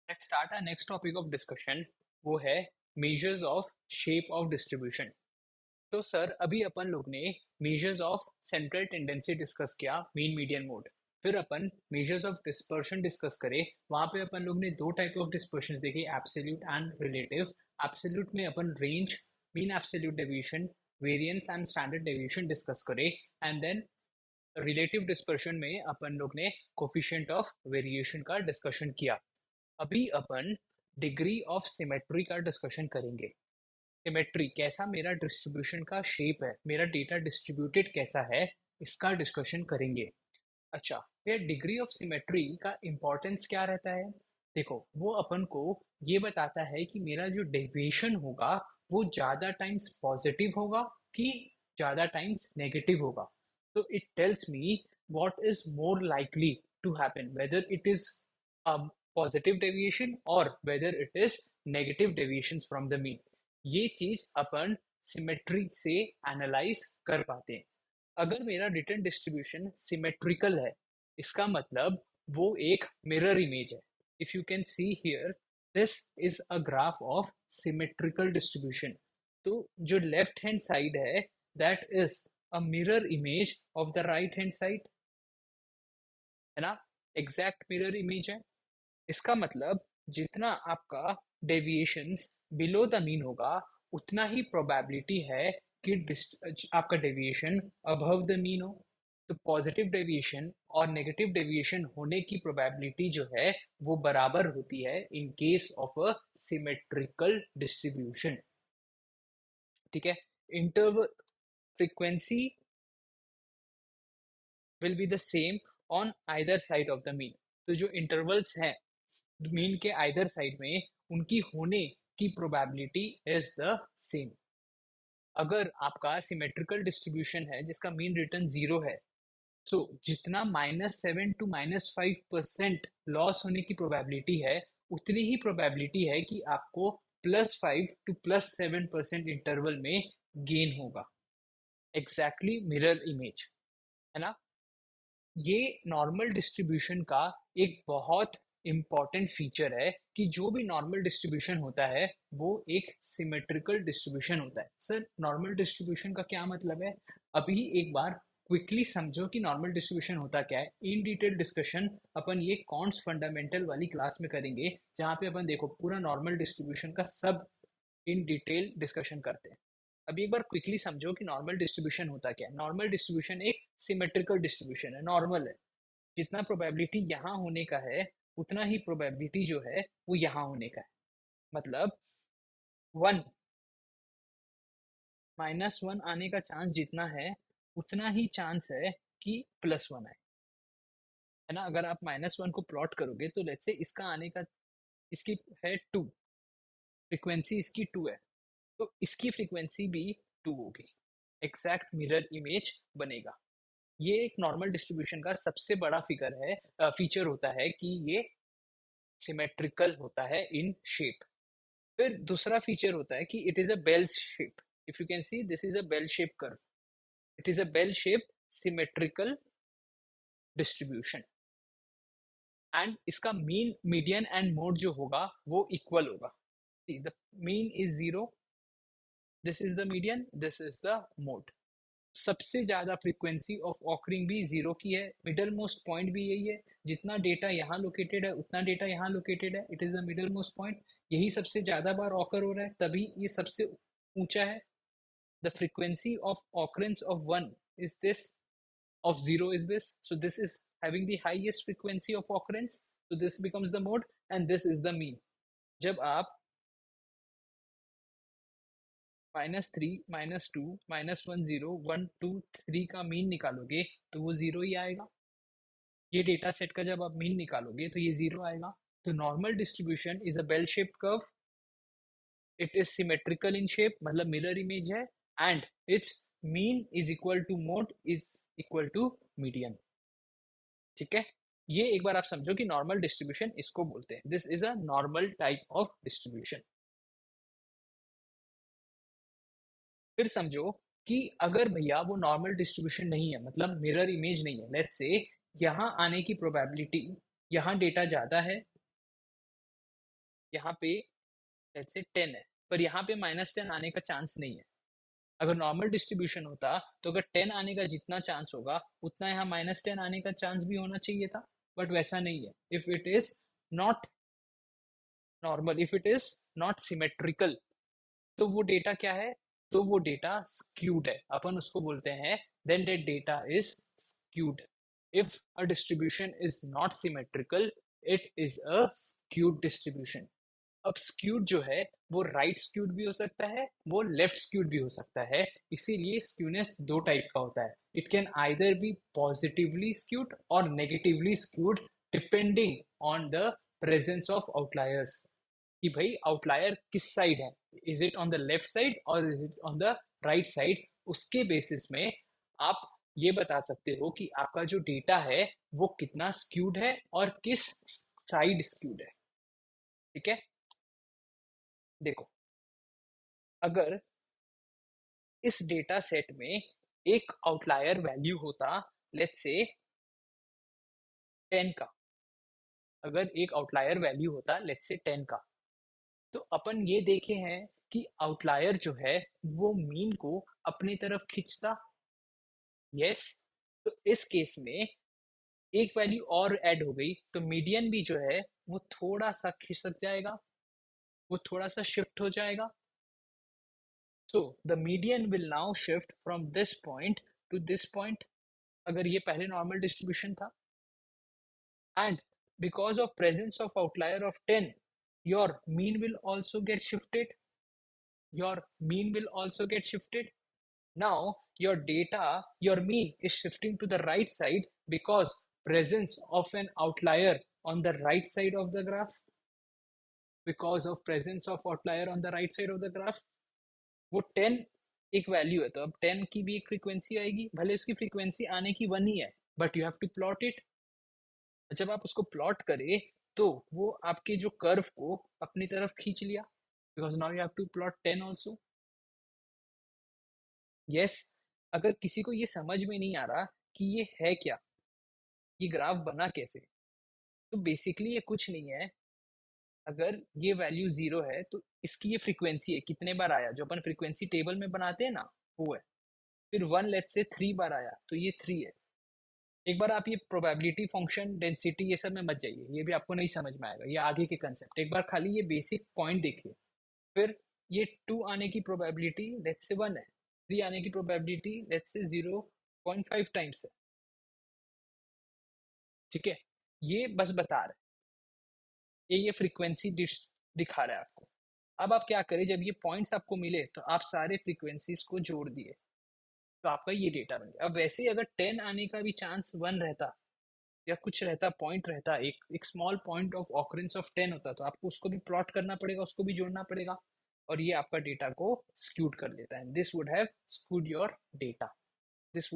Let's start our next topic of discussion. वो है measures of shape of distribution. तो sir अभी अपन लोग ने measures of central tendency discuss किया, मीन मीडियन मोड। फिर अपन मेजर्स ऑफ डिस्पर्शन डिस्कस करे। वहां पे अपन लोग ने दो टाइप ऑफ डिस्पर्शन देखी, एब्सोल्यूट एंड रिलेटिव। एब्सोल्यूट में अपन range, mean absolute deviation, variance and standard deviation discuss करे। एंड देन रिलेटिव डिस्पर्शन में अपन लोग ने कोफिशिएंट ऑफ वेरिएशन का डिस्कशन किया। अभी अपन डिग्री ऑफ सिमेट्री का डिस्कशन करेंगे। सिमेट्री कैसा मेरा डिस्ट्रीब्यूशन का शेप है, मेरा डेटा डिस्ट्रीब्यूटेड कैसा है, इसका डिस्कशन करेंगे। अच्छा, ये डिग्री ऑफ सिमेट्री का इम्पोर्टेंस क्या रहता है? देखो, वो अपन को ये बताता है कि मेरा जो डेविएशन होगा वो ज़्यादा टाइम्स पॉजिटिव होगा कि ज़्यादा टाइम्स नेगेटिव होगा। तो it tells me what is more likely to happen, whether it is a positive deviation or whether it is negative deviations from the mean। ये चीज अपन सिमेट्री से एनालाइज कर पाते हैं। अगर मेरा रिटर्न डिस्ट्रीब्यूशन सिमेट्रिकल है, इसका मतलब वो एक मिरर इमेज है। If you can see here, this is a graph of symmetrical distribution. तो जो लेफ्ट हैंड साइड है, that is a mirror image of the right hand side, है ना? एग्जैक्ट मिरर इमेज है। इसका मतलब जितना आपका डेविएशंस बिलो द मीन होगा, उतना ही प्रोबेबिलिटी है कि आपका डेविएशन अबव द मीन हो। तो पॉजिटिव डेविएशन और नेगेटिव डेविएशन होने की प्रोबेबिलिटी जो है वो बराबर होती है in case of a symmetrical distribution. ठीक है। Interval frequency will be the same on either side of the mean. तो जो इंटरवल्स हैं मीन के आइदर साइड में, उनकी होने की प्रोबेबिलिटी इज द सेम। अगर आपका सिमेट्रिकल डिस्ट्रीब्यूशन है जिसका मीन रिटर्न जीरो है, तो जितना -7 to -5% लॉस होने की प्रोबेबिलिटी है, उतनी ही प्रोबेबिलिटी है कि आपको +5 to +7% इंटरवल में गेन होगा। एग्जैक्टली मिरर इमेज, है ना? ये नॉर्मल डिस्ट्रीब्यूशन का एक बहुत इम्पॉर्टेंट फीचर है कि जो भी नॉर्मल डिस्ट्रीब्यूशन होता है वो एक सिमेट्रिकल डिस्ट्रीब्यूशन होता है। सर नॉर्मल डिस्ट्रीब्यूशन का क्या मतलब है? अभी एक बार क्विकली समझो कि नॉर्मल डिस्ट्रीब्यूशन होता क्या है। इन डिटेल डिस्कशन अपन ये कॉन्स फंडामेंटल वाली क्लास में करेंगे, जहाँ पे अपन देखो पूरा नॉर्मल डिस्ट्रीब्यूशन का सब इन डिटेल डिस्कशन करते हैं। अभी एक बार क्विकली समझो कि नॉर्मल डिस्ट्रीब्यूशन होता क्या है। नॉर्मल डिस्ट्रीब्यूशन एक सिमेट्रिकल डिस्ट्रीब्यूशन है, नॉर्मल है। जितना प्रोबेबिलिटी यहाँ होने का है, उतना ही प्रोबेबिलिटी जो है वो यहाँ होने का है। मतलब 1 -1 आने का चांस जितना है, उतना ही चांस है कि +1 आए, है ना? अगर आप -1 को प्लॉट करोगे तो लेट्स से इसका आने का, इसकी है 2, फ्रीक्वेंसी इसकी 2 है, तो इसकी फ्रीक्वेंसी भी 2 होगी। एग्जैक्ट मिरर इमेज बनेगा। ये एक नॉर्मल डिस्ट्रीब्यूशन का सबसे बड़ा फिगर है, फीचर होता है कि ये सिमेट्रिकल होता है इन शेप। फिर दूसरा फीचर होता है कि it is a bell shape. If you can see, this is a bell shape curve. It is a bell shape symmetrical distribution. And इसका मीन, मीडियन एंड मोड जो होगा वो इक्वल होगा। The mean is zero, this is the median, this is the mode. सबसे ज्यादा frequency of occurring भी zero की है, मिडल मोस्ट पॉइंट भी यही है। जितना डेटा यहाँ लोकेटेड है उतना डेटा यहाँ लोकेटेड है, it is the middle most point. यही सबसे ज्यादा बार ऑकर हो रहा है, तभी ये सबसे ऊंचा है। The frequency of occurrence of one is this, of 0 is this, so this is having the highest frequency of occurrence, so this becomes the mode and this is the mean। जब आप -3 -2 -1 0 1 2 3 का मीन निकालोगे तो वो zero ही आएगा। ये data set का जब आप मीन निकालोगे तो ये जीरो आएगा। तो normal distribution is a bell shaped curve, it is symmetrical in shape, मतलब मिरर इमेज है, and its mean is equal to mode is equal to median. ठीक है। ये एक बार आप समझो कि नॉर्मल डिस्ट्रीब्यूशन इसको बोलते हैं, this is a normal type of distribution. फिर समझो कि अगर भैया वो नॉर्मल डिस्ट्रीब्यूशन नहीं है, मतलब मिरर इमेज नहीं है, लेट्स से यहाँ आने की प्रोबेबिलिटी, यहाँ डेटा ज्यादा है, यहाँ पे लेट्स से 10 है, पर यहाँ पे -10 आने का चांस नहीं है। अगर नॉर्मल डिस्ट्रीब्यूशन होता तो अगर 10 आने का जितना चांस होगा उतना यहाँ -10 आने का चांस भी होना चाहिए था, बट वैसा नहीं है। If it is not normal, if it is not symmetrical, तो वो डेटा क्या है? तो वो डेटा स्क्यूड है, अपन उसको बोलते हैं then that data is skewed. If a distribution is not symmetrical, it is a skewed distribution. अब स्क्यूड जो है वो राइट स्क्यूड भी हो सकता है, वो लेफ्ट स्क्यूड भी हो सकता है। इसीलिए स्क्यूनेस दो टाइप का होता है। It can either be positively skewed और negatively skewed, depending on the presence of outliers, कि भाई आउटलायर किस साइड है, is it on the left side और is it on the right side. उसके बेसिस में आप ये बता सकते हो कि आपका जो डेटा है वो कितना स्क्यूड है और किस साइड स्क्यूड है। ठीक है, देखो, अगर इस डेटा सेट में एक आउटलायर वैल्यू होता, लेट्स से 10 का, अगर एक आउटलायर वैल्यू होता लेट्स से 10 का, तो अपन ये देखे हैं कि आउटलायर जो है वो मीन को अपनी तरफ खींचता। यस, तो इस केस में एक वैल्यू और ऐड हो गई तो मीडियन भी जो है वो थोड़ा सा खिसक जाएगा, वो थोड़ा सा शिफ्ट हो जाएगा। So the median will now shift from this point two this point, अगर ये पहले नॉर्मल डिस्ट्रीब्यूशन था। And because of presence of outlier of 10, your mean will also get shifted. Your mean will also get shifted. Now your data, your mean is shifting to the right side because presence of an outlier on the right side of the graph. Because of presence of outlier on the right side of the graph. वो 10 एक value है, तो अब 10 की भी एक frequency आएगी, भले उसकी फ्रीक्वेंसी आने की 1 ही है, but you have to plot it. जब आप उसको प्लॉट करें तो वो आपके जो कर्व को अपनी तरफ खींच लिया, because now you have to plot 10 also. Yes, अगर किसी को ये समझ में नहीं आ रहा कि ये है क्या, ये ग्राफ बना कैसे, तो बेसिकली ये कुछ नहीं है। अगर ये वैल्यू 0 है तो इसकी ये फ्रीक्वेंसी है, कितने बार आया, जो अपन फ्रीक्वेंसी टेबल में बनाते हैं ना, वो है। फिर 1 लेट्स से 3 बार आया तो ये 3 है। एक बार आप ये प्रोबेबिलिटी फंक्शन डेंसिटी ये सब में मत जाइए, ये भी आपको नहीं समझ में आएगा, ये आगे के कंसेप्ट। एक बार खाली ये बेसिक पॉइंट देखिए। फिर ये 2 आने की प्रोबेबिलिटी लेट्स से 1 है, 3 आने की प्रोबेबिलिटी लेट्स से 0.5 टाइम्स है। ठीक है, ये बस बता रहा है, ये फ्रीक्वेंसी दिखा रहा है आपको। अब आप क्या करें, जब ये पॉइंट्स आपको मिले तो आप सारे फ्रीक्वेंसीज को जोड़ दिए, तो आपका ये डेटा बन गया। अब वैसे ही अगर 10 आने का भी चांस 1 रहता या कुछ रहता, पॉइंट रहता, एक small point of occurrence of 10 होता, तो आपको उसको भी प्लॉट करना पड़ेगा, उसको भी जोड़ना पड़ेगा, और ये आपका डेटा को स्क्यूड कर देता है। This would have skewed your data, this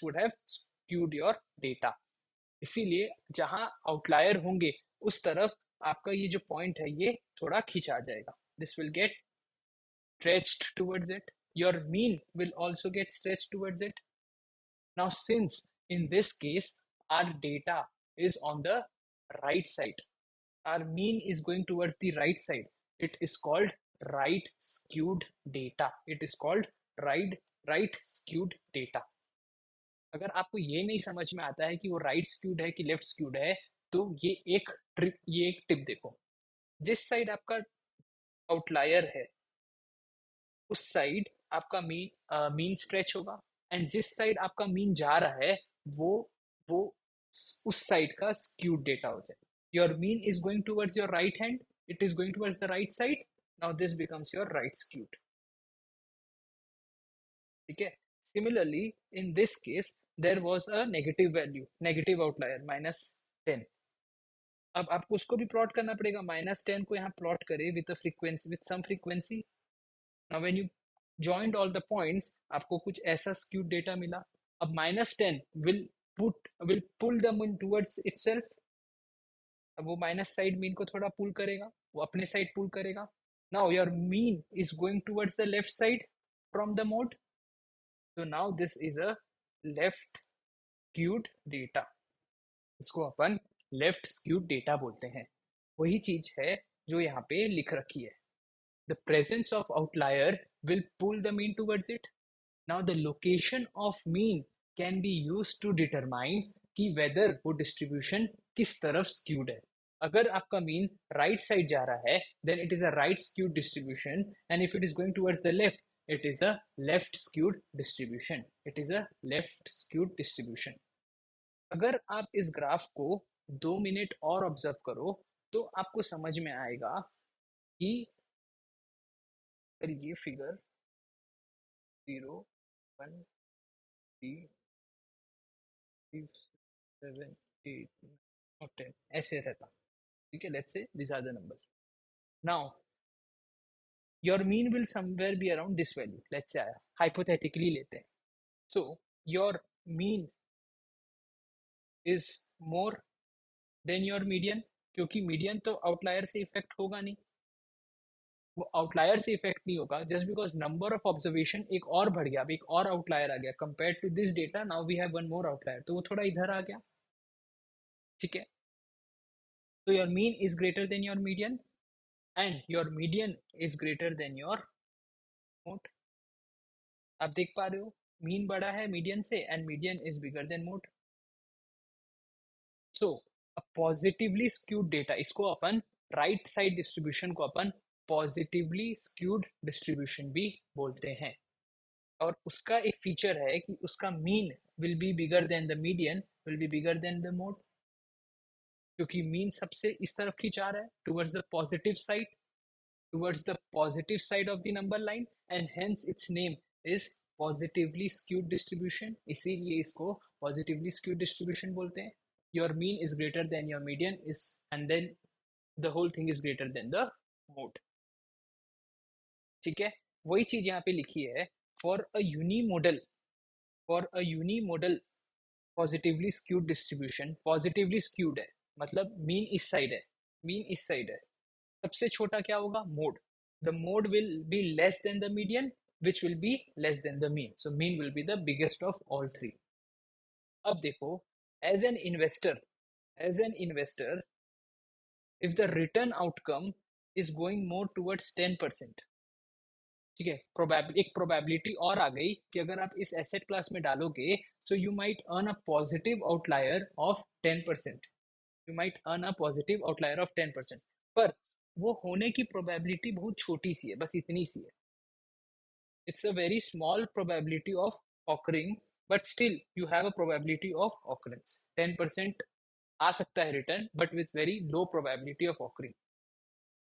would have skewed your data. इसीलिए जहां आउटलायर होंगे उस तरफ आपका ये जो पॉइंट है ये थोड़ा खींचा जाएगा, this will get stretched towards it, your mean will also get stretched towards it. Now since in this case our data is on the right side, our mean is going towards the right side, it is called right skewed data, it is called right skewed data। अगर आपको ये नहीं समझ में आता है कि वो राइट स्क्यूड है कि लेफ्ट स्क्यूड है, तो ये एक टिप देखो। जिस साइड आपका आउटलायर है उस साइड आपका मीन स्ट्रेच होगा, एंड जिस साइड आपका मीन जा रहा है वो वो उस साइड का स्क्यूड डेटा हो जाए। Your mean is going towards your right hand, it is going towards the right side, now this becomes your right skewed. ठीक है, similarly in this case there was a negative value, negative outlier -10। अब आपको उसको भी plot करना पड़ेगा, -10 को यहाँ प्लॉट करे with frequency, with some frequency. Now when you joined all the points आपको कुछ ऐसा स्क्यूड डेटा मिला। अब -10 will pull the mean towards itself. अब वो माइनस साइड मीन को थोड़ा पुल करेगा, वो अपने साइड पुल करेगा। Now your mean is going towards the left side from the mode, so now this is a left skewed data, इसको अपन लेफ्ट स्क्यूड डेटा बोलते हैं। वही चीज है जो यहाँ पे लिख रखी है. The presence of outlier will pull the mean towards it. Now the location of mean can be used to determine कि whether वो distribution किस तरफ skewed है. अगर आपका mean right side जा रहा है, then it is a right skewed distribution, and if it is going towards the left, it is a left skewed distribution. It is a left skewed distribution. अगर आप इस graph को 2 minute और observe करो तो आपको समझ में आएगा कि ये फिगर 0 1 3 7 8 और 10 ऐसे रहता. ठीक है, let's say these are the numbers. Now your mean will somewhere be around this value. Let's say hypothetically लेते हैं. So your mean is more than your median, क्योंकि मीडियन तो आउटलायर से इफेक्ट होगा नहीं. वो आउटलायर से इफेक्ट नहीं होगा just because number of observation एक और बढ़ गया. अब एक और आउटलायर आ गया compare to this data. Now we have one more outlier, तो वो थोड़ा इधर आ गया. ठीक है, तो your mean is greater than your median and your median is greater than your mode. आप देख पा रहे हो मीन बड़ा है मीडियन से and median is bigger than mode. So positively skewed data, इसको अपन राइट साइड डिस्ट्रीब्यूशन को अपन पॉजिटिवली स्क्यूड डिस्ट्रीब्यूशन भी बोलते हैं. और उसका एक फीचर है कि उसका mean will be bigger than the median, will be bigger than the mode, क्योंकि मीन सबसे इस तरफ खींचा रहा है towards the positive side, towards the positive side of the number line, and hence its name is positively skewed distribution. इसीलिए इसको positively skewed distribution बोलते हैं. Your mean is greater than your median is, and then the whole thing is greater than the mode. ठीक है, वही चीज यहाँ पे लिखी है. For a यूनिमोडल, for a यूनिमोडल positively skewed distribution, positively skewed है मतलब मीन इस साइड है, मीन इस साइड है. सबसे छोटा क्या होगा? Mode. The mode will be less than the median which will be less than the mean. So mean will be the biggest of all three. अब देखो, as an investor, as an investor if the return outcome is going more towards 10%, ठीक है, एक probability और आ गई कि अगर आप इस एसेट क्लास में डालोगे so you might earn a positive outlier of 10%. You might earn a positive outlier of 10%. पर वो होने की प्रोबेबिलिटी बहुत छोटी सी है, बस इतनी सी है. It's a very small probability of occurring, but still you have a probability of occurrence. 10% आ सकता है return, but with very low probability of occurring.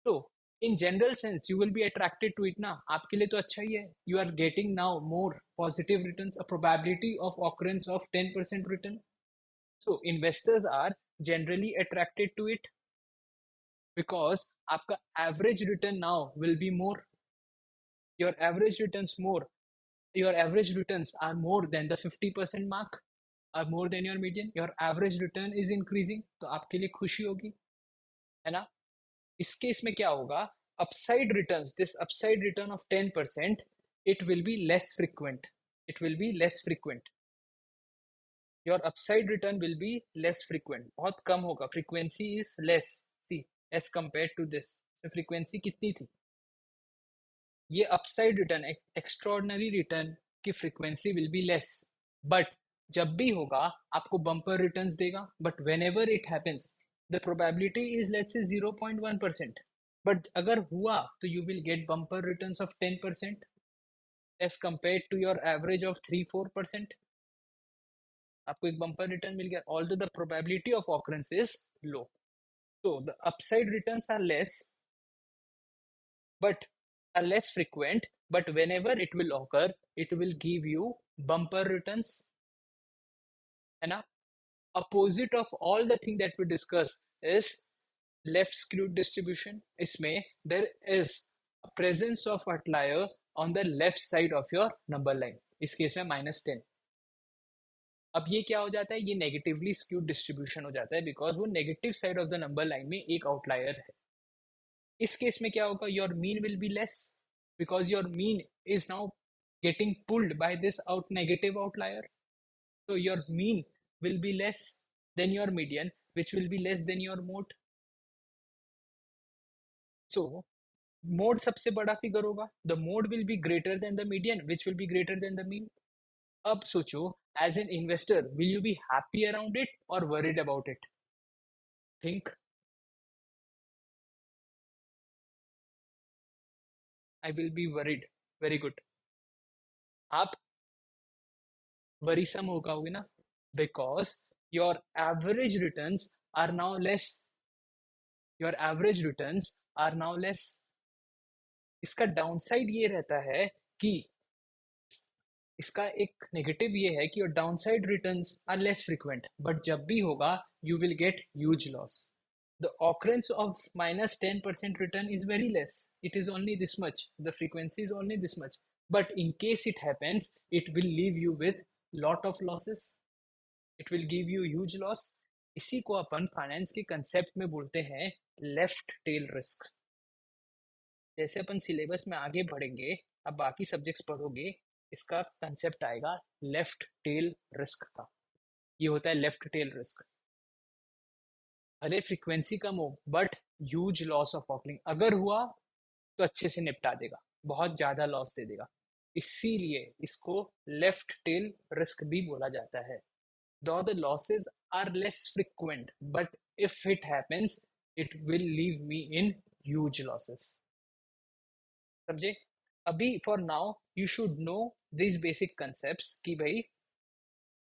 तो in general sense you will be attracted to it ना. आपके लिए तो अच्छा ही है. You are getting now more positive returns, a probability of occurrence of 10% return. So investors are generally attracted to it because आपका average return now will be more. Your average returns more. Your average returns are more than the 50% mark, are more than your median. Your average return is increasing, तो आपके लिए खुशी होगी, है ना. इस case में क्या होगा? Upside returns, this upside return of 10%, it will be less frequent. It will be less frequent. Your upside return will be less frequent. बहुत कम होगा. Frequency is less. See, as compared to this. तो frequency कितनी थी? ये upside return, extraordinary return की frequency will be less, but जब भी होगा आपको बम्पर रिटर्न्स देगा. But whenever it happens the probability is let's say 0.1%, but अगर हुआ तो you will get bumper returns of 10% as compare to your average of 3-4%. आपको एक बम्पर रिटर्न मिल गया, although the probability of occurrence is low. So the upside returns are less, but are less frequent, but whenever it will occur, it will give you bumper returns. है ना? Opposite of all the thing that we discussed is left skewed distribution. इसमें there is a presence of outlier on the left side of your number line. इस case में -10. अब ये क्या हो जाता है? ये नेगेटिवली स्क्यूड डिस्ट्रीब्यूशन हो जाता है बिकॉज वो negative side of the number line में एक आउटलायर है. इस केस में क्या होगा? Your mean will be less because your mean is now getting pulled by this negative outlier. So your mean will be less than your median, which will be less than your mode. So mode सबसे बड़ा figure होगा, the mode will be greater than the median which will be greater than the mean. अब सोचो, as an investor will you be happy around it और worried about it? Think. I will be worried. Very good. आप worrisome हो पाओगे ना, because your average returns are now less. Your average returns are now less. इसका downside ये रहता है कि इसका एक नेगेटिव ये है कि your downside returns are less frequent, but जब भी होगा you will get huge loss. The occurrence of minus 10% return is very less. It is only this much. The frequency is only this much. But in case it happens, it will leave you with lot of losses. It will give you huge loss. इसी को अपन finance के concept में बोलते हैं left tell risk. जैसे अपन syllabus में आगे बढ़ेंगे, अब बाकी सब्जेक्ट्स पढ़ोगे, इसका कंसेप्ट आएगा लेफ्ट टेल रिस्क का. ये होता है लेफ्ट टेल रिस्क. भले फ्रीक्वेंसी कम हो बट ह्यूज लॉस ऑफ ऑकलिंग. अगर हुआ तो अच्छे से निपटा देगा, बहुत ज्यादा लॉस दे देगा. इसीलिए इसको लेफ्ट टेल रिस्क भी बोला जाता है. Though the losses are less frequent, but if it happens it will leave me in huge losses. समझे? अभी for now you should know this basic concepts कि भाई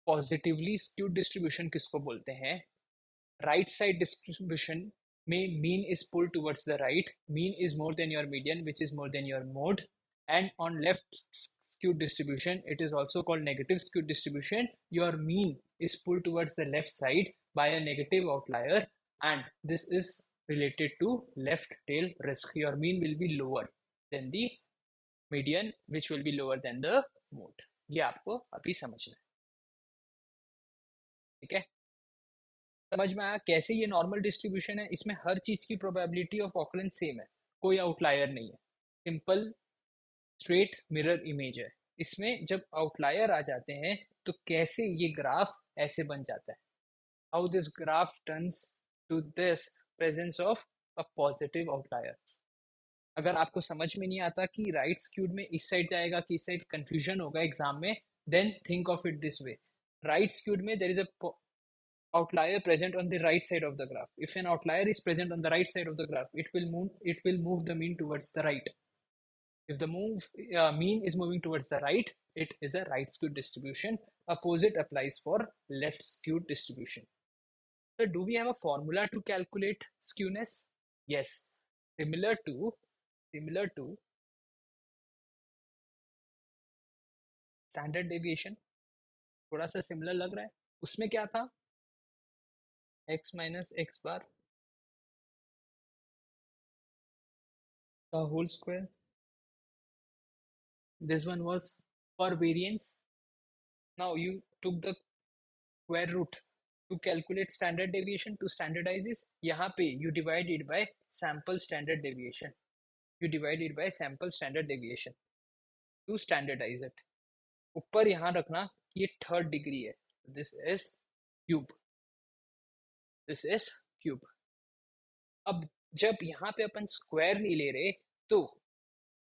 पॉजिटिवली स्क्यूड डिस्ट्रीब्यूशन किसको बोलते हैं. राइट साइड डिस्ट्रीब्यूशन में mean is pulled towards the right, mean is more than your median which is more than your mode. And on left skewed distribution it is also called negative skewed distribution. Your mean is pulled towards the left side by a negative outlier, and this is related to left tail risk. Your mean will be lower than the median which will be lower than the mode. ये आपको अभी समझना है. ठीक है? समझ में आया कैसे ये नॉर्मल डिस्ट्रीब्यूशन है? इसमें हर चीज की प्रोबेबिलिटी ऑफ ऑकरेंस सेम है, कोई आउटलायर नहीं है. सिंपल स्ट्रेट मिरर इमेज है. इसमें जब आउटलायर आ जाते हैं तो कैसे ये ग्राफ ऐसे बन जाता है, how this graph turns to this presence of a positive outlier. अगर आपको समझ में नहीं आता कि राइट स्क्यूड में इस साइड जाएगा कि इस साइड, कंफ्यूजन होगा एग्जाम में, then think of it this way. Right skewed में there is a outlier present on the right side of the graph. If an outlier is present on the right side of the graph, it will move the mean towards the right. If the mean is moving towards the right, it is a right skewed distribution. Opposite applies for left skewed distribution. So do we have a formula to calculate skewness? Yes. Similar to standard deviation. थोड़ा सा similar लग रहा है. उसमें क्या था? x minus x bar the whole square. This one was for variance. Now you took the square root to calculate standard deviation to standardize this. यहाँ पे you divide it by sample standard deviation. You divide it by sample standard deviation to standardize it. ऊपर यहाँ रखना कि ये third degree है. This is cube. This is cube. अब जब यहाँ पे अपन स्क्वायर नहीं ले रहे तो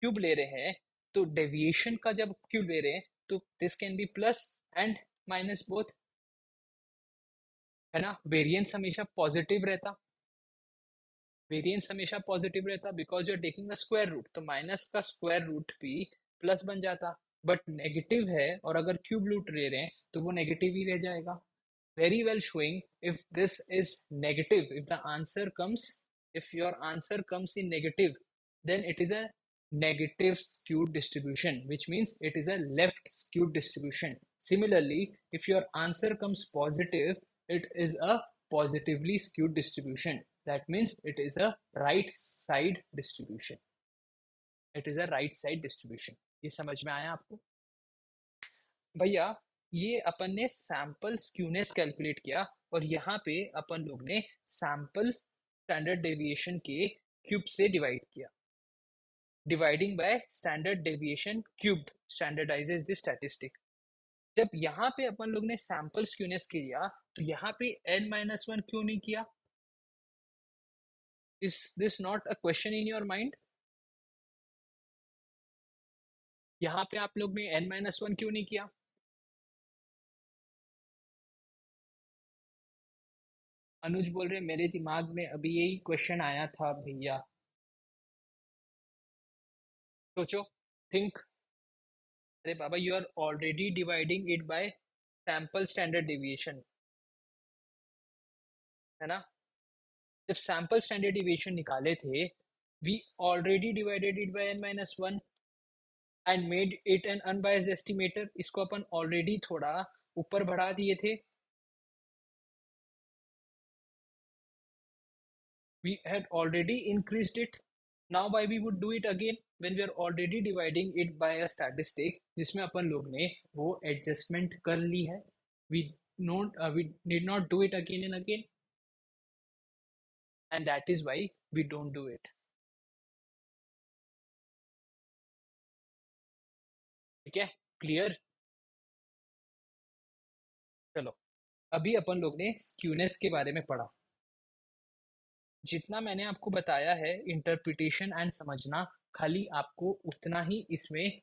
क्यूब ले रहे हैं, तो डेविएशन का जब क्यूब ले रहे हैं तो this can be plus and minus both, है ना. वेरिएंस हमेशा पॉजिटिव रहता. वेरिएंस हमेशा पॉजिटिव रहता because you are taking the square root, तो माइनस का स्क्वायर रूट भी प्लस बन जाता. बट नेगेटिव है और अगर क्यूब रूट ले रहे हैं तो वो नेगेटिव ही रह जाएगा. Very well showing if this is negative, if the answer comes, if your answer comes in negative, then it is a negative skewed distribution, which means it is a left skewed distribution. Similarly, if your answer comes positive, it is a positively skewed distribution. That means it is a right side distribution. It is a right side distribution. ये समझ में आया आपको? भैया ये अपन ने sample skewness calculate किया और यहाँ पे अपन लोग ने सैंपल स्टैंडर्ड डेविएशन के क्यूब से डिवाइड किया. Dividing by standard deviation cubed standardises the statistic. जब यहाँ पे अपन लोग ने सैंपल स्क्यूनेस किया तो यहाँ पे n-1 क्यों नहीं किया? Is this not a question in your mind? यहाँ पे आप लोग ने n-1 क्यों नहीं किया? अनुज बोल रहे मेरे दिमाग में अभी यही क्वेश्चन आया था भैया। सोचो, थिंक। अरे बाबा, you are already dividing it by sample standard deviation, है ना? जब सैंपल स्टैंडर्ड डेविएशन निकाले थे, we already divided it by n-1 and made it an unbiased estimator. इसको अपन ऑलरेडी थोड़ा ऊपर बढ़ा दिए थे। We had already increased it. Now why we would do it again when we are already dividing it by a statistic जिसमें अपन लोग ने वो adjustment कर ली है? We we need not do it again and again, and that is why we don't do it. ठीक है? Clear? चलो, अभी अपन लोग ने स्क्यूनेस के बारे में पढ़ा। जितना मैंने आपको बताया है इंटरप्रिटेशन एंड समझना, खाली आपको उतना ही इसमें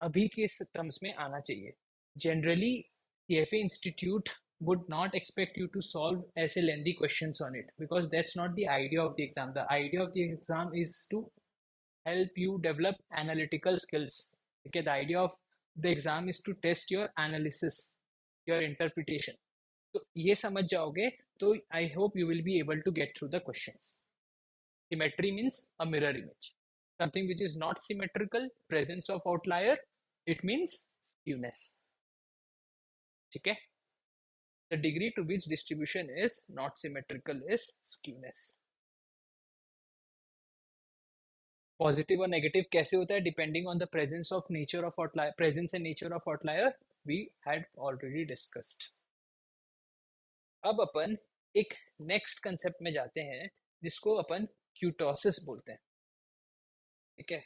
अभी के टर्म्स में आना चाहिए। Generally CFA Institute would not expect you to solve ऐसे lengthy questions on it because that's not the idea of the exam. The idea of the exam is to help you develop analytical skills. Okay, the idea of the exam is to test your analysis, your interpretation. तो ये समझ जाओगे तो I hope you will be able to get through the questions. Symmetry means a mirror image. Something which is not symmetrical, presence of outlier, it means skewness. ठीक है? The degree to which distribution is not symmetrical is skewness. Positive और negative कैसे होता है? Depending on the presence of nature of outlier, presence and nature of outlier, we had already discussed. अब अपन एक next concept में जाते हैं जिसको अपन क्यूटोसिस बोलते हैं। ठीक है?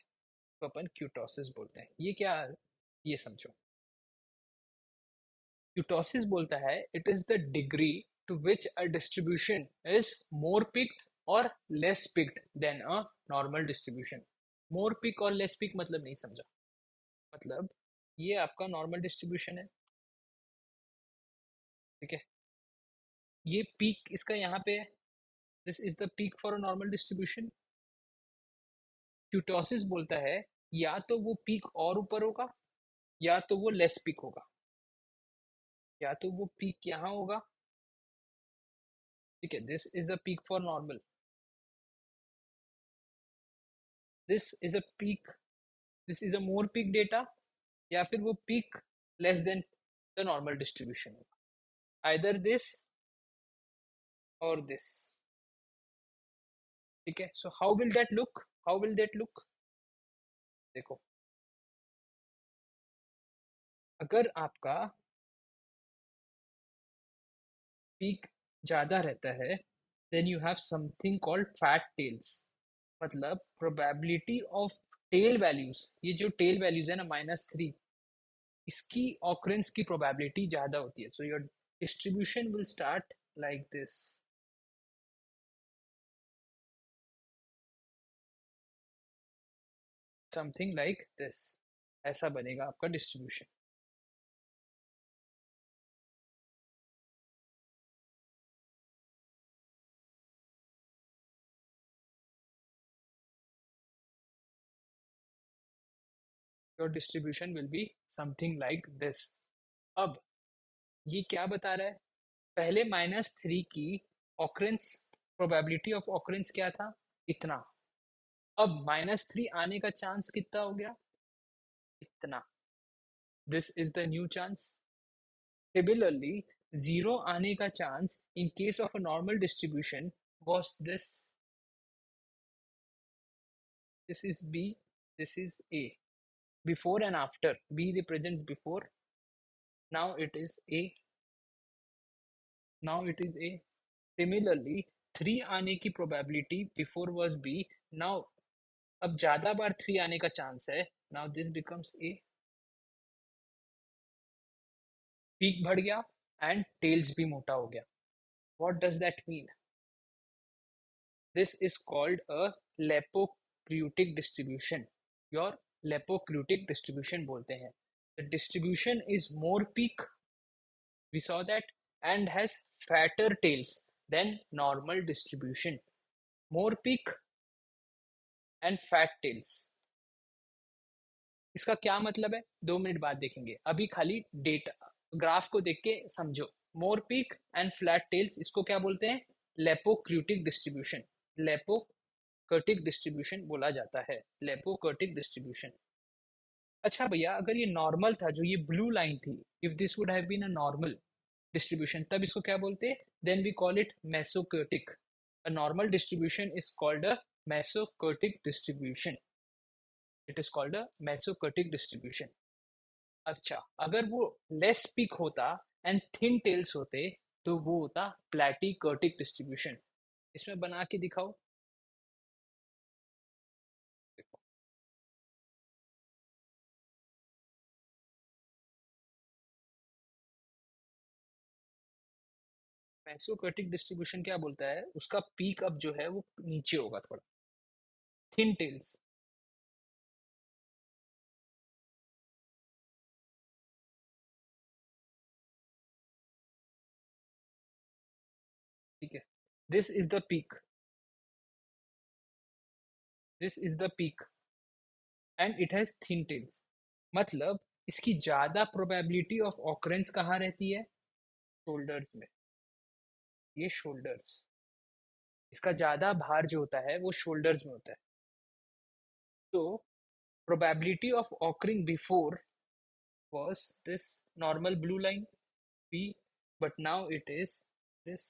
तो अपन क्यूटोसिस बोलते हैं। ये क्या? ये समझो। Kurtosis बोलता है it is the degree to which a distribution is more picked or less picked than a normal distribution. More pick और less pick मतलब नहीं समझा। मतलब ये आपका नॉर्मल डिस्ट्रीब्यूशन है, ठीक है? ये पीक इसका यहाँ पे है, this is the peak for a normal distribution. Kurtosis बोलता है या तो वो पीक और ऊपर होगा या तो वो लेस पीक होगा, या तो वो पीक यहाँ होगा, ठीक है? This is a peak for normal, this is a peak, this is a more peak data, या फिर वो peak less than the normal distribution होगा। आइदर दिस और दिस, ठीक है? So how will that look? How will that look? देखो, अगर आपका पीक ज्यादा रहता है then you have something called fat tails. मतलब प्रोबेबिलिटी ऑफ टेल वैल्यूज, ये जो टेल वैल्यूज है ना -3, इसकी ऑकरेंस की प्रोबेबिलिटी ज्यादा होती है। So your distribution will start like this, something like this. ऐसा बनेगा आपका distribution. Your distribution will be something like this. अब ये क्या बता रहा है? पहले -3 की ऑकरेंस, प्रोबेबिलिटी ऑफ ऑकरेंस क्या था? इतना। अब -3 आने का चांस कितना हो गया? इतना। This is the new chance. Similarly, 0 आने का chance in case of a normal distribution was this. This is B, this is A. Before and after, B represents before, now it is A, now it is A. Similarly, 3 आने की probability before was B, now अब ज्यादा बार 3 आने का chance है, now this becomes A. Peak बढ़ गया and tales भी मोटा हो गया। What does that mean? This is called a leptokurtic distribution. Your leptokurtic distribution बोलते हैं. The distribution is more peak, we saw that, and has fatter tails than normal distribution. More peak and fat tails. इसका क्या मतलब है 2 minute बाद देखेंगे. अभी खाली डेटा ग्राफ को देख के समझो. मोर पीक एंड फ्लैट टेल्स, इसको क्या बोलते हैं? लेपोक्यूटिक डिस्ट्रीब्यूशन. लेपोकर्टिक डिस्ट्रीब्यूशन बोला जाता है. Leptokurtic distribution. अच्छा भैया, अगर ये नॉर्मल था, जो ये ब्लू लाइन थी, if this would have been a normal distribution, तब इसको क्या बोलते? Then we call it mesokurtic. A normal distribution is called a mesokurtic distribution. It is called a mesokurtic distribution. अच्छा, अगर वो लेस पीक होता and thin tails होते, तो वो होता प्लैटीकर्टिक डिस्ट्रीब्यूशन. इसमें बना के दिखाओ. देखो, मेसोकर्टिक डिस्ट्रीब्यूशन क्या बोलता है? उसका पीक अब जो है वो नीचे होगा थोड़ा. Thin tails. ठीक है. This is the peak. This is the peak and it has thin tails. मतलब इसकी ज्यादा प्रोबेबिलिटी ऑफ ऑकरेंस कहाँ रहती है? शोल्डर्स में. ये शोल्डर्स. इसका ज्यादा भार जो होता है वो शोल्डर्स में होता है. तो probability of occurring before was this normal blue line B, but now it is this.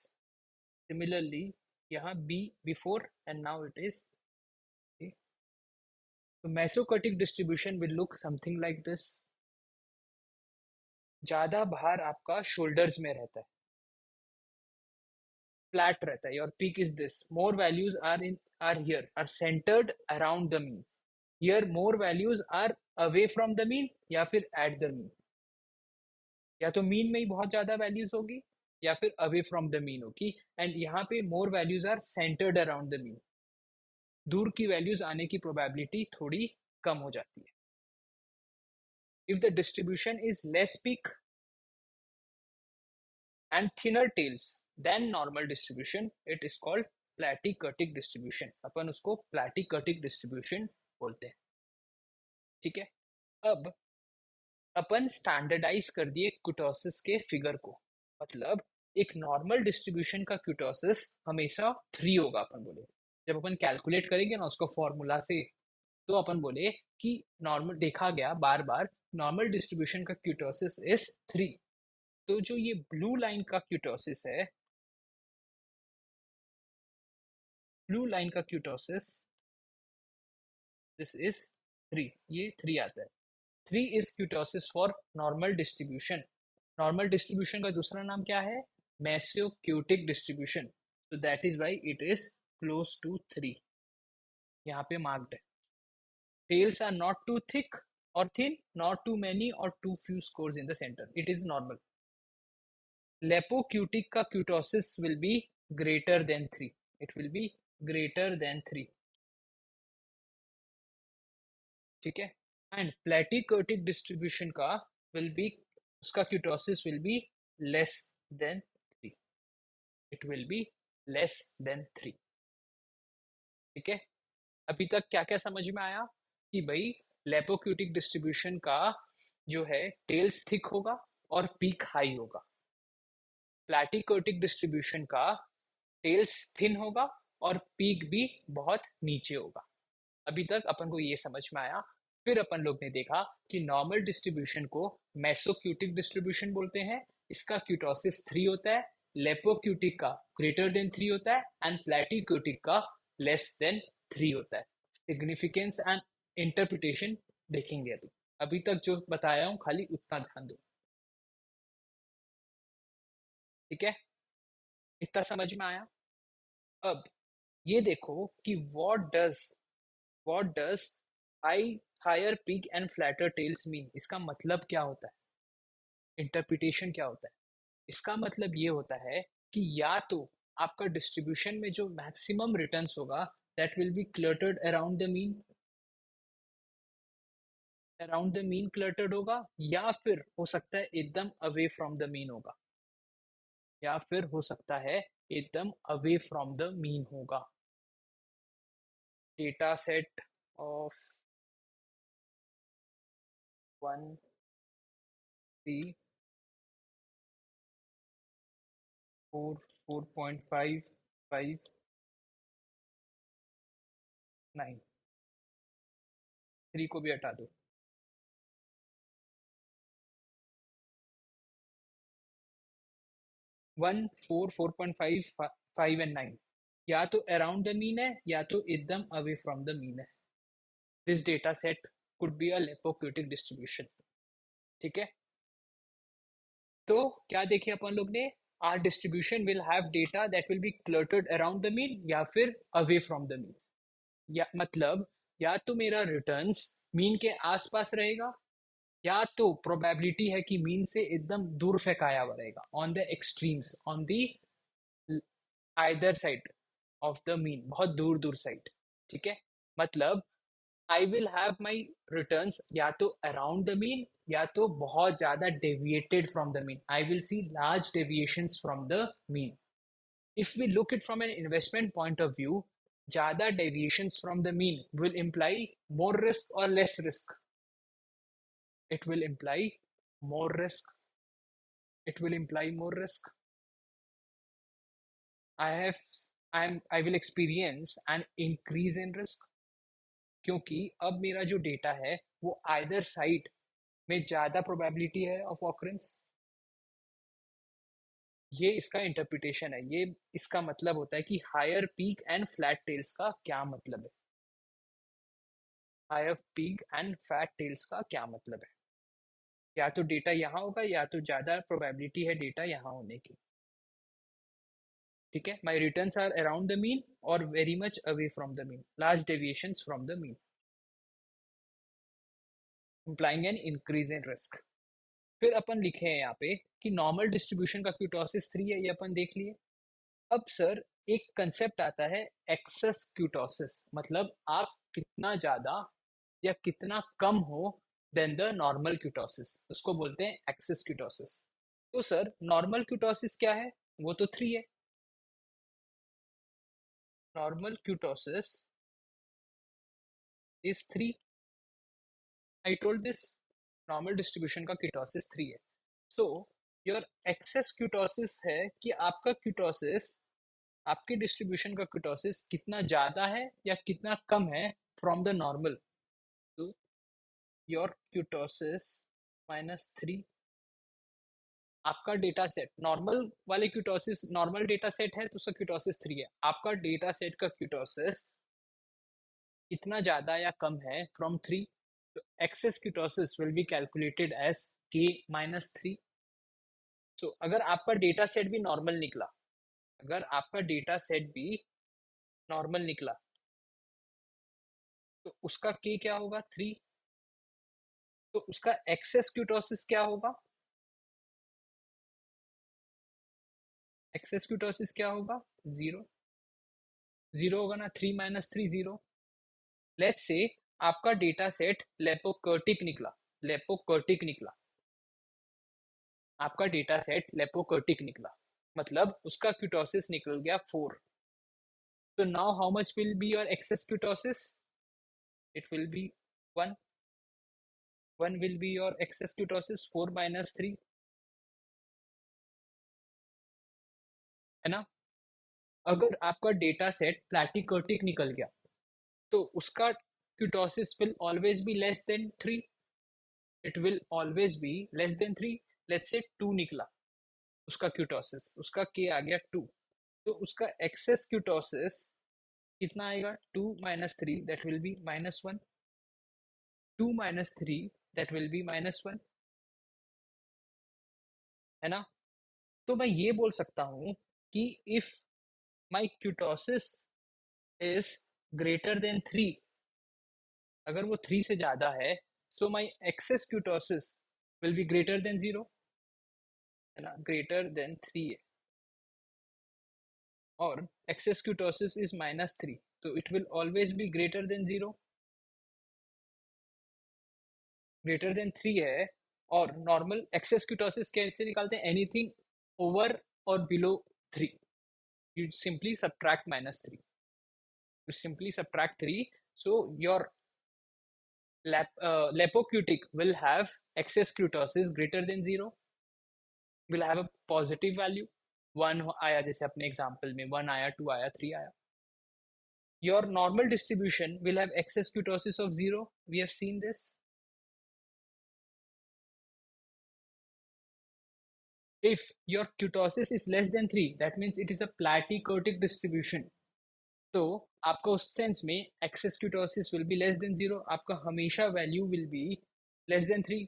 Similarly, यहाँ B before and now it is A. So mesocortic distribution will look something like this. ज्यादा भार आपका shoulders में रहता है. Flat रहता है. Your peak is this. More values are here, are centered around the mean. Here more values are away from the mean या फिर at the mean. या तो मीन में ही बहुत ज्यादा वैल्यूज होगी या फिर अवे फ्रॉम द मीन होगी. एंड यहाँ पे more values are centered around the mean. दूर की वैल्यूज आने की प्रोबेबिलिटी थोड़ी कम हो जाती है. If the distribution is less peak and thinner tails than normal distribution, it is called platykurtic distribution. अपन उसको प्लैटीकर्टिक डिस्ट्रीब्यूशन बोलते हैं. ठीक है. अब अपन स्टैंडर्डाइज कर दिए कुटोसिस के फिगर को. मतलब एक नॉर्मल डिस्ट्रीब्यूशन का क्यूटोसिस हमेशा 3 होगा. अपन बोले जब अपन कैलकुलेट करेंगे ना उसको फॉर्मूला से, तो अपन बोले कि नॉर्मल देखा गया बार बार नॉर्मल डिस्ट्रीब्यूशन का क्यूटोसिस इज 3. तो जो ये ब्लू लाइन का क्यूटोसिस है, ब्लू लाइन का क्यूटोसिस, दिस इज 3. ये 3 आता है. 3 is kurtosis for normal distribution. Normal distribution का दूसरा नाम क्या है? Mesocutic distribution. So that is why it is close to 3. यहाँ पे marked है. Tails are not too thick or thin, not too many or too few scores in the center. It is normal. Lepocutic का kurtosis will be greater than 3. It will be greater than 3. ठीक है. And platykurtic distribution का will be, उसका kurtosis will be less than 3. It will be less than 3. ठीक है. अभी तक क्या क्या समझ में आया? कि भाई लेपोक्यूटिक डिस्ट्रीब्यूशन का जो है टेल्स थिक होगा और पीक हाई होगा. प्लैटीकर्टिक डिस्ट्रीब्यूशन का टेल्स थिन होगा और पीक भी बहुत नीचे होगा. अभी तक अपन को ये समझ में आया. फिर अपन लोग ने देखा कि नॉर्मल डिस्ट्रीब्यूशन को मेसोक्यूटिक डिस्ट्रीब्यूशन बोलते हैं. इसका क्यूटोसिस 3 होता है. लेपोक्यूटिक का ग्रेटर देन 3 होता है एंड प्लैटीक्यूटिक का लेस देन 3 होता है. सिग्निफिकेंस एंड इंटरप्रिटेशन देखेंगे. अभी अभी तक जो बताया हूं खाली उतना ध्यान दो. ठीक है. इतना समझ में आया. अब ये देखो कि what does higher peak and flatter tails mean. इसका मतलब क्या होता है? इंटरप्रिटेशन क्या होता है? इसका मतलब ये होता है कि या तो आपका डिस्ट्रीब्यूशन में जो मैक्सिमम रिटर्न्स होगा that will be cluttered around the mean cluttered होगा, या फिर हो सकता है एकदम अवे फ्रॉम द मीन होगा, या फिर हो सकता है एकदम अवे फ्रॉम द मीन होगा। डेटा सेट ऑफ 1 3 4 4.5 5 9, 3 को भी हटा दो। 1 4 4.5 5 एंड 9 या तो अराउंड द मीन है या तो एकदम अवे फ्रॉम द मीन है। This data set could be a leptokurtic distribution. ठीक है, तो क्या देखे अपन लोग ने, our distribution will have data that will be cluttered around the mean या फिर अवे फ्रॉम द मीन। या मतलब या तो मेरा रिटर्न्स मीन के आसपास रहेगा, या तो प्रोबेबिलिटी है कि मीन से एकदम दूर फेंकाया हुआ रहेगा, on the extremes, on the either side of the mean, बहुत दूर दूर साइड। ठीक है, मतलब I will have my returns या तो अराउंड द मीन या तो बहुत ज्यादा deviated from the mean, I will see large deviations from the mean. If we look it from an investment point of view, ज्यादा deviations from the mean will imply more risk और less risk? It will imply more risk. It will imply more risk. I have I will experience an increase in risk, क्योंकि अब मेरा जो data है वो either side में ज्यादा probability है ऑफ ऑकरेंस। ये इसका इंटरप्रिटेशन है, ये इसका मतलब होता है कि higher peak and flat tails का क्या मतलब है। Higher peak and flat tails का क्या मतलब है? या तो डेटा यहाँ होगा या तो ज्यादा प्रोबेबिलिटी है डेटा यहाँ होने की। ठीक है, my returns are around the mean और very much away from the mean, large deviations from the mean, implying an increase in risk. फिर अपन लिखे हैं यहाँ पे कि नॉर्मल डिस्ट्रीब्यूशन का क्यूटोसिस 3 है, ये अपन देख लिए। अब सर एक कंसेप्ट आता है एक्सेस क्यूटोसिस, मतलब आप कितना ज्यादा या कितना कम हो देन द नॉर्मल क्यूटोसिस, उसको बोलते हैं एक्सेस क्यूटोसिस। तो सर नॉर्मल क्यूटोसिस क्या है? वो तो 3 है। Normal kurtosis is 3। I told this normal distribution का कीटोसिस 3 है। So your excess कीटोसिस है कि आपका कीटोसिस, आपके डिस्ट्रीब्यूशन का कीटोसिस कितना ज्यादा है या कितना कम है फ्रॉम द नॉर्मल। तो योर कीटोसिस -3। आपका डेटा सेट नॉर्मल वाले कीटोसिस, नॉर्मल डेटा सेट है तो उसका कीटोसिस 3 है। आपका डेटा सेट का कीटोसिस इतना ज्यादा या कम है फ्रॉम 3, तो excess kurtosis will be calculated as K-3। तो अगर आपका डेटा सेट भी नॉर्मल निकला, अगर आपका डेटा सेट भी नॉर्मल निकला तो उसका के क्या होगा? 3। तो उसका एक्सेस क्यूटोसिस क्या होगा? एक्सेस क्यूटोसिस क्या होगा? 0। 0 होगा ना, 3 - 3 0। लेट्स से आपका डेटा सेट लेपोकर्टिक निकला, लेपोकर्टिक निकला, आपका डेटा सेट लेपोकर्टिक निकला, मतलब उसका क्यूटोसिस निकल गया 4। तो now how much will be your excess kurtosis? It will be 1। 1 will be your excess kurtosis, 4 - 3, है ना? अगर आपका डेटा सेट प्लैटिकर्टिक निकल गया तो उसका kurtosis will always be less than 3। It will always be less than 3। Let's say 2 निकला उसका kurtosis, उसका k आ गया 2, तो उसका excess kurtosis कितना आएगा? 2 - 3 that will be -1। 2 - 3 that will be -1, है ना? तो मैं ये बोल सकता हूँ कि if my kurtosis is greater than 3, अगर वो 3 से ज्यादा है, so my excess kurtosis will be greater than 0, है ना? ग्रेटर देन 3 है। और excess kurtosis is -3, तो it will always be greater than 0, greater than 3 है। और नॉर्मल excess kurtosis कैसे निकालते हैं? एनीथिंग ओवर और below 3, you simply subtract -3, you simply subtract 3, so your lipocutic will have excess kurtosis greater than 0, will have a positive value, 1 आया, जैसे अपने example में 1 आया, 2 आया, 3 आया। Your normal distribution will have excess kurtosis of 0, we have seen this. If your kurtosis is less than 3, that means it is a platykurtic distribution. तो आपका उस सेंस में excess kurtosis will be less than 0, आपका हमेशा value will be less than 3।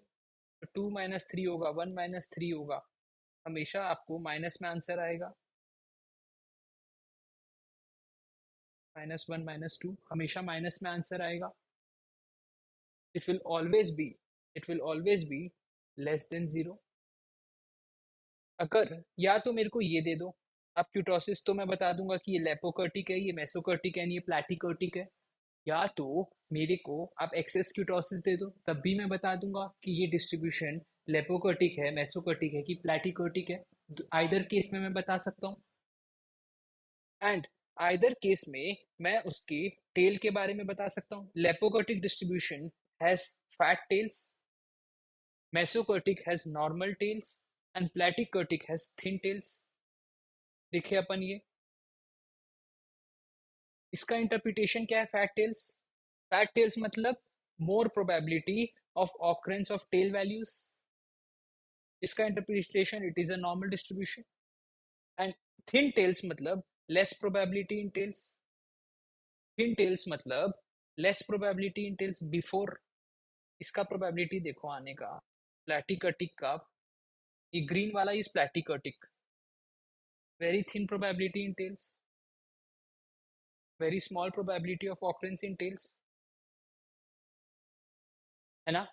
2 minus 3 होगा, 1 minus 3 होगा, हमेशा आपको माइनस में आंसर आएगा। -1 -2 हमेशा माइनस में आंसर आएगा। It will always B, it will always B less than 0। अगर या तो मेरे को ये दे दो, अब क्यूटोसिस तो मैं बता दूंगा कि ये लेपोकर्टिक है, ये मेसोकर्टिक है, ये प्लैटिकर्टिक है। या तो मेरे को आप एक्सेस क्यूटोसिस दे दो, तब भी मैं बता दूंगा कि ये डिस्ट्रीब्यूशन लेपोकर्टिक है, मेसोकर्टिक है कि प्लैटिकर्टिक है। आइदर केस में मैं बता सकता हूँ। एंड आइदर केस में मैं उसके टेल के बारे में बता सकता हूँ। Leptokurtic distribution has fat tails, mesokurtic has normal tails and platykurtic has thin tails. देखिए अपन ये, इसका इंटरप्रिटेशन क्या है? फैट टेल्स, फैट टेल्स मतलब more probability of occurrence of tail values. इसका interpretation it is a normal distribution. And thin tails मतलब less probability in tails. Thin tails मतलब less probability in tails before. इसका probability देखो आने का, platykurtic का, ये ग्रीन वाला is platykurtic, very thin probability in tails, very small probability of occurrence in tails, है ना।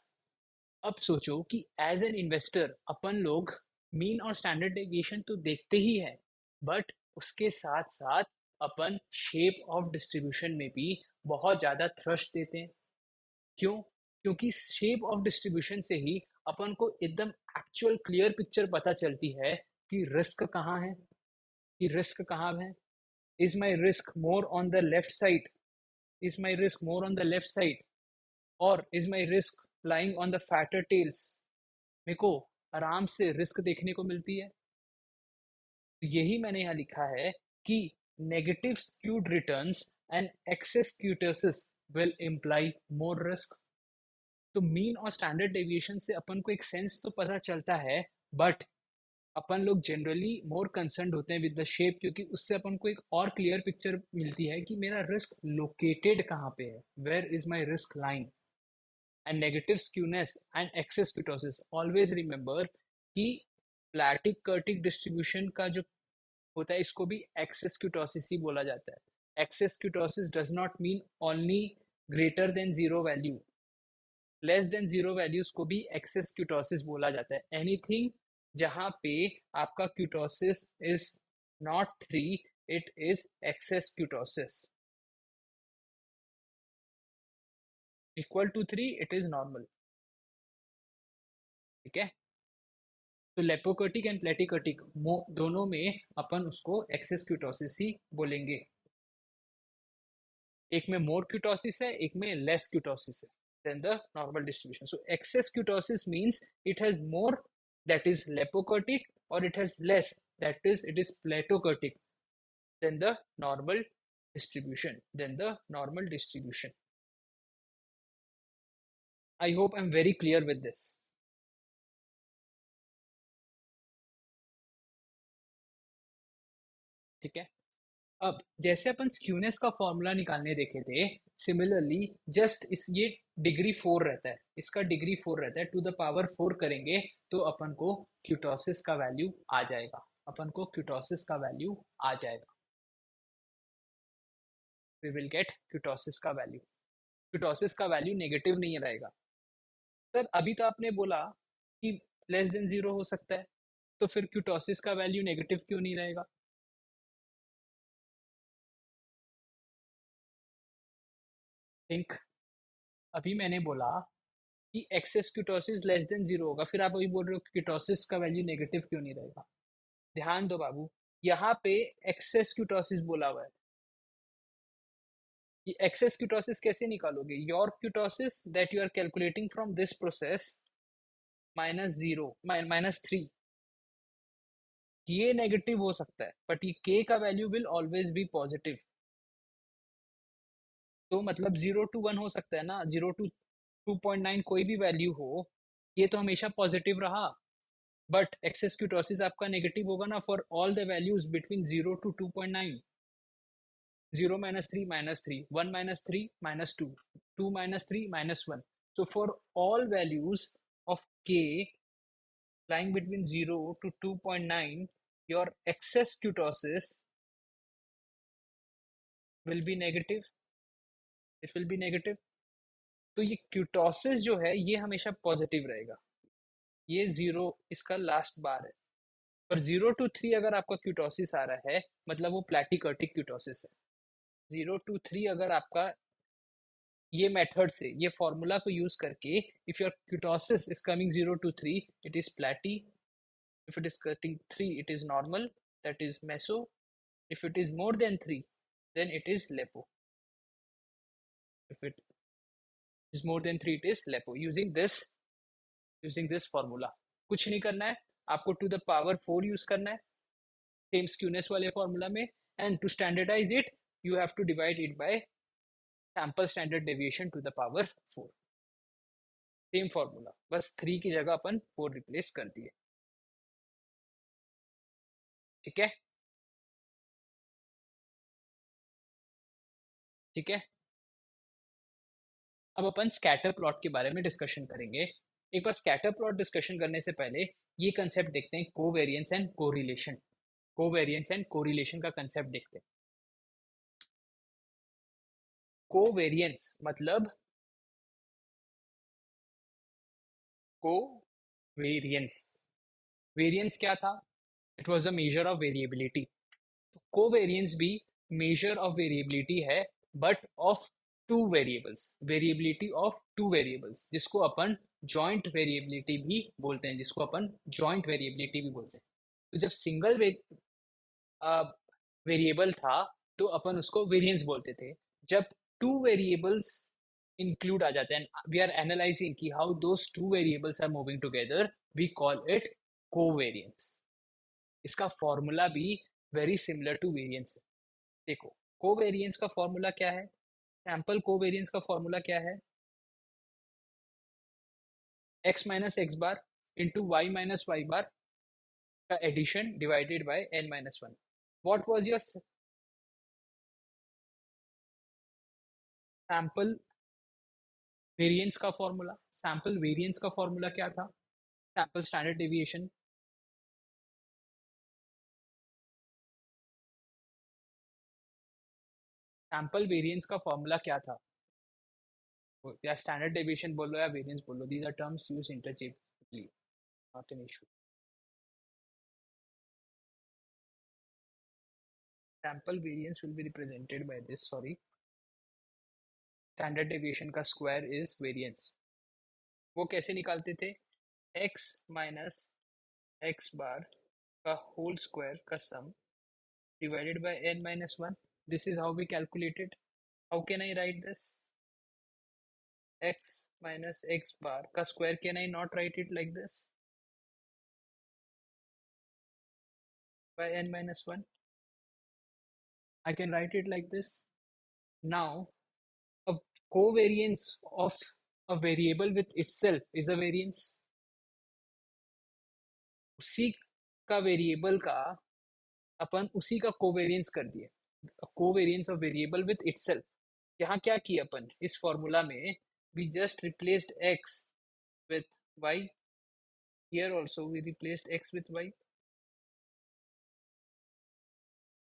अब सोचो कि एज एन इन्वेस्टर अपन लोग मीन और स्टैंडर्ड डेविएशन तो देखते ही है, बट उसके साथ साथ अपन शेप ऑफ डिस्ट्रीब्यूशन में भी बहुत ज़्यादा थ्रस्ट देते हैं। क्यों? क्योंकि शेप ऑफ डिस्ट्रीब्यूशन से ही अपन को एकदम एक्चुअल क्लियर पिक्चर पता चलती है कि रिस्क कहाँ है, कि रिस्क कहाँ है। Is my risk more on the left side, is my risk more on the left side, और is my risk lying on the fatter tails. मेरे को आराम से रिस्क देखने को मिलती है। तो यही मैंने यहाँ लिखा है कि negative skewed returns and excess kurtosis will imply more risk. तो मीन और स्टैंडर्ड डेविएशन से अपन को एक सेंस तो पता चलता है, बट अपन लोग जनरली मोर कंसर्न्ड होते हैं विद द शेप, क्योंकि उससे अपन को एक और क्लियर पिक्चर मिलती है कि मेरा रिस्क लोकेटेड कहाँ पे है, where is my risk line. And negative skewness and excess kurtosis, always remember कि प्लैटिक कर्टिक डिस्ट्रीब्यूशन का जो होता है इसको भी एक्सेस क्यूटोसिस ही बोला जाता है। Excess kurtosis does not mean only greater than zero value, less than zero values को भी एक्सेस क्यूटोसिस बोला जाता है। एनीथिंग जहां पे आपका kurtosis is not 3, it is excess kurtosis. Equal to 3 it is normal. ठीक है, तो लेपोकर्टिक एंड प्लेटिकर्टिक दोनों में अपन उसको एक्सेस क्यूटोसिस ही बोलेंगे। एक में मोर क्यूटोसिस है, एक में लेस क्यूटोसिस है than the normal distribution. So excess kurtosis means it has more, that is lipokurtic, or it has less, that is it is platokurtic than the normal distribution, than the normal distribution. I hope I'm very clear with this. ठीक है, अब जैसे अपन skewness का formula निकालने देखे थे, similarly just इस ये डिग्री 4 रहता है, इसका डिग्री 4 रहता है, टू द पावर 4 करेंगे तो अपन को क्यूटोसिस का वैल्यू आ जाएगा, अपन को क्यूटोसिस का वैल्यू आ जाएगा, वी विल गेट क्यूटोसिस का वैल्यू। क्यूटोसिस का वैल्यू नेगेटिव नहीं रहेगा। सर अभी तो आपने बोला कि लेस देन जीरो हो सकता है, तो फिर क्यूटोसिस का वैल्यू नेगेटिव क्यों नहीं रहेगा? थिंक अभी मैंने बोला कि excess kurtosis less than zero होगा, फिर आप अभी बोल रहे हो कि कीटोसिस का वैल्यू नेगेटिव क्यों नहीं रहेगा? ध्यान दो बाबू, यहाँ पे एक्सेस कीटोसिस बोला हुआ है। ये एक्सेस कीटोसिस कैसे निकालोगे? Your kurtosis that you are calculating from this process minus zero minus three, ये नेगेटिव हो सकता है बट ये के का value will always be positive. तो मतलब 0 to 1 हो सकता है ना, 0 to 2.9 कोई भी वैल्यू हो, ये तो हमेशा पॉजिटिव रहा। बट एक्सेस क्यूटोसिस आपका नेगेटिव होगा ना for all the values between 0 to 2.9। 0 - 3 -3, 1 - 3 -2, 2 - 3 -1। So for all values of k lying between 0 to 2.9, your excess kurtosis will be negative. It will be negative. तो ये क्यूटोसिस जो है ये हमेशा पॉजिटिव रहेगा। ये जीरो इसका लास्ट बार है। पर 0 to 3 अगर आपका क्यूटोसिस आ रहा है मतलब वो प्लेटिकर्टिक क्यूटोसिस है। 0 to 3 अगर आपका ये मेथड से ये फॉर्मूला को यूज करके if your kurtosis is coming 0 to 3 it is platy, if it is cutting 3 it is normal, that is meso, if it is more than 3 then it is lepo, if it is more than 3 it is lepo, using this formula। कुछ नहीं करना है आपको, to the power 4 use करना है same skewness वाले formula में, and to standardise it you have to divide it by sample standard deviation to the power 4। Same formula, बस 3 की जगह अपन 4 रिप्लेस कर दिए। ठीक है, ठीक है। अब अपन स्कैटर प्लॉट के बारे में डिस्कशन करेंगे। एक बार स्कैटर प्लॉट डिस्कशन करने से पहले ये कंसेप्ट देखते हैं, covariance and correlation. Covariance and correlation का कंसेप्ट देखते हैं। कोवेरिएंस मतलब कोवेरिएंस, वेरिएंस क्या था? It was a measure of variability. तो कोवेरिएंस भी मेजर ऑफ वेरिएबिलिटी है but of two variables, variability of two variables, जिसको अपन जॉइंट वेरिएबिलिटी भी बोलते हैं, जिसको अपन जॉइंट वेरिएबिलिटी भी बोलते हैं। तो जब सिंगल वेरिएबल था तो अपन उसको वेरिएंस बोलते थे। जब टू वेरिएबल्स इंक्लूड आ जाते हैं, वी आर एनालाइजिंग कि how those two variables are moving together, we call it covariance. इसका फॉर्मूला भी वेरी सिमिलर टू वेरिएंस है। देखो, कोवेरिएंस का फॉर्मूला क्या है? सैंपल कोवेरिएंस का फॉर्मूला क्या है? x minus x bar into y minus y bar का addition divided by n-1। What was your sample variance का फॉर्मूला? सैंपल वेरिएंस का फॉर्मूला क्या था? Sample standard deviation. Sample variance का फॉर्मूला क्या था? या स्टैंडर्ड डेविएशन बोलो या वेरिएंस बोलो, these are terms use interchangeably, not an issue. Sample variance will be represented by this, sorry, standard deviation का स्क्वायर इज वेरिएंस। वो कैसे निकालते थे? x माइनस एक्स बार का होल स्क्वायर का सम divided by n-1। This is how we calculate it. How can I write this? X minus x bar का square, can I not write it like this? By n-1. I can write it like this. Now, a covariance of a variable with itself is a variance। उसी का variable का अपन उसी का covariance कर दिए, covariance of variable with itself. यहाँ क्या किया अपन इस फॉर्मूला में? We just replaced x with y, here also we replaced x with y।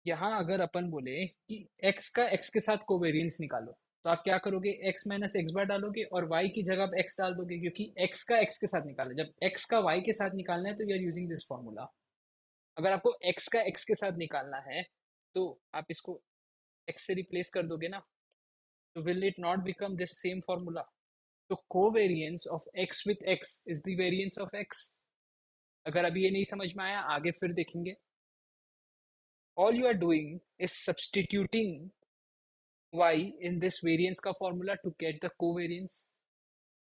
यहाँ अगर अपन बोले कि x का x के साथ कोवेरियंस निकालो तो आप क्या करोगे? x माइनस एक्स बार डालोगे और y की जगह आप x डाल दोगे, क्योंकि x का x के साथ निकालना, जब x का y के साथ निकालना है तो we are using this formula. अगर आपको x का x के साथ निकालना है तो आप इसको x से रिप्लेस कर दोगे ना। तो will it not become this same formula? तो covariance of x with x is the variance of x. अगर अभी ये नहीं समझ में आया आगे फिर देखेंगे. All you are doing is substituting y in this variance का formula to get the covariance.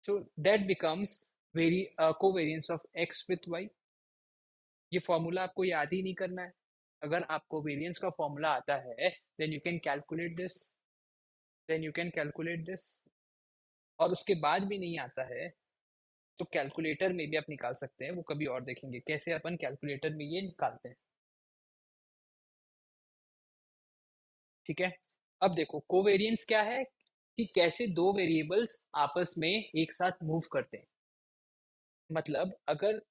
So that becomes covariance of x with y. ये फॉर्मूला आपको याद ही नहीं करना है. अगर आपको वेरिएंस का फॉर्मूला आता है then you can calculate this. और उसके बाद भी नहीं आता है तो कैलकुलेटर में भी आप निकाल सकते हैं. वो कभी और देखेंगे कैसे अपन कैलकुलेटर में ये निकालते हैं. ठीक है. अब देखो कोवेरिएंस क्या है कि कैसे दो वेरिएबल्स आपस में एक साथ मूव करते हैं. मतलब अगर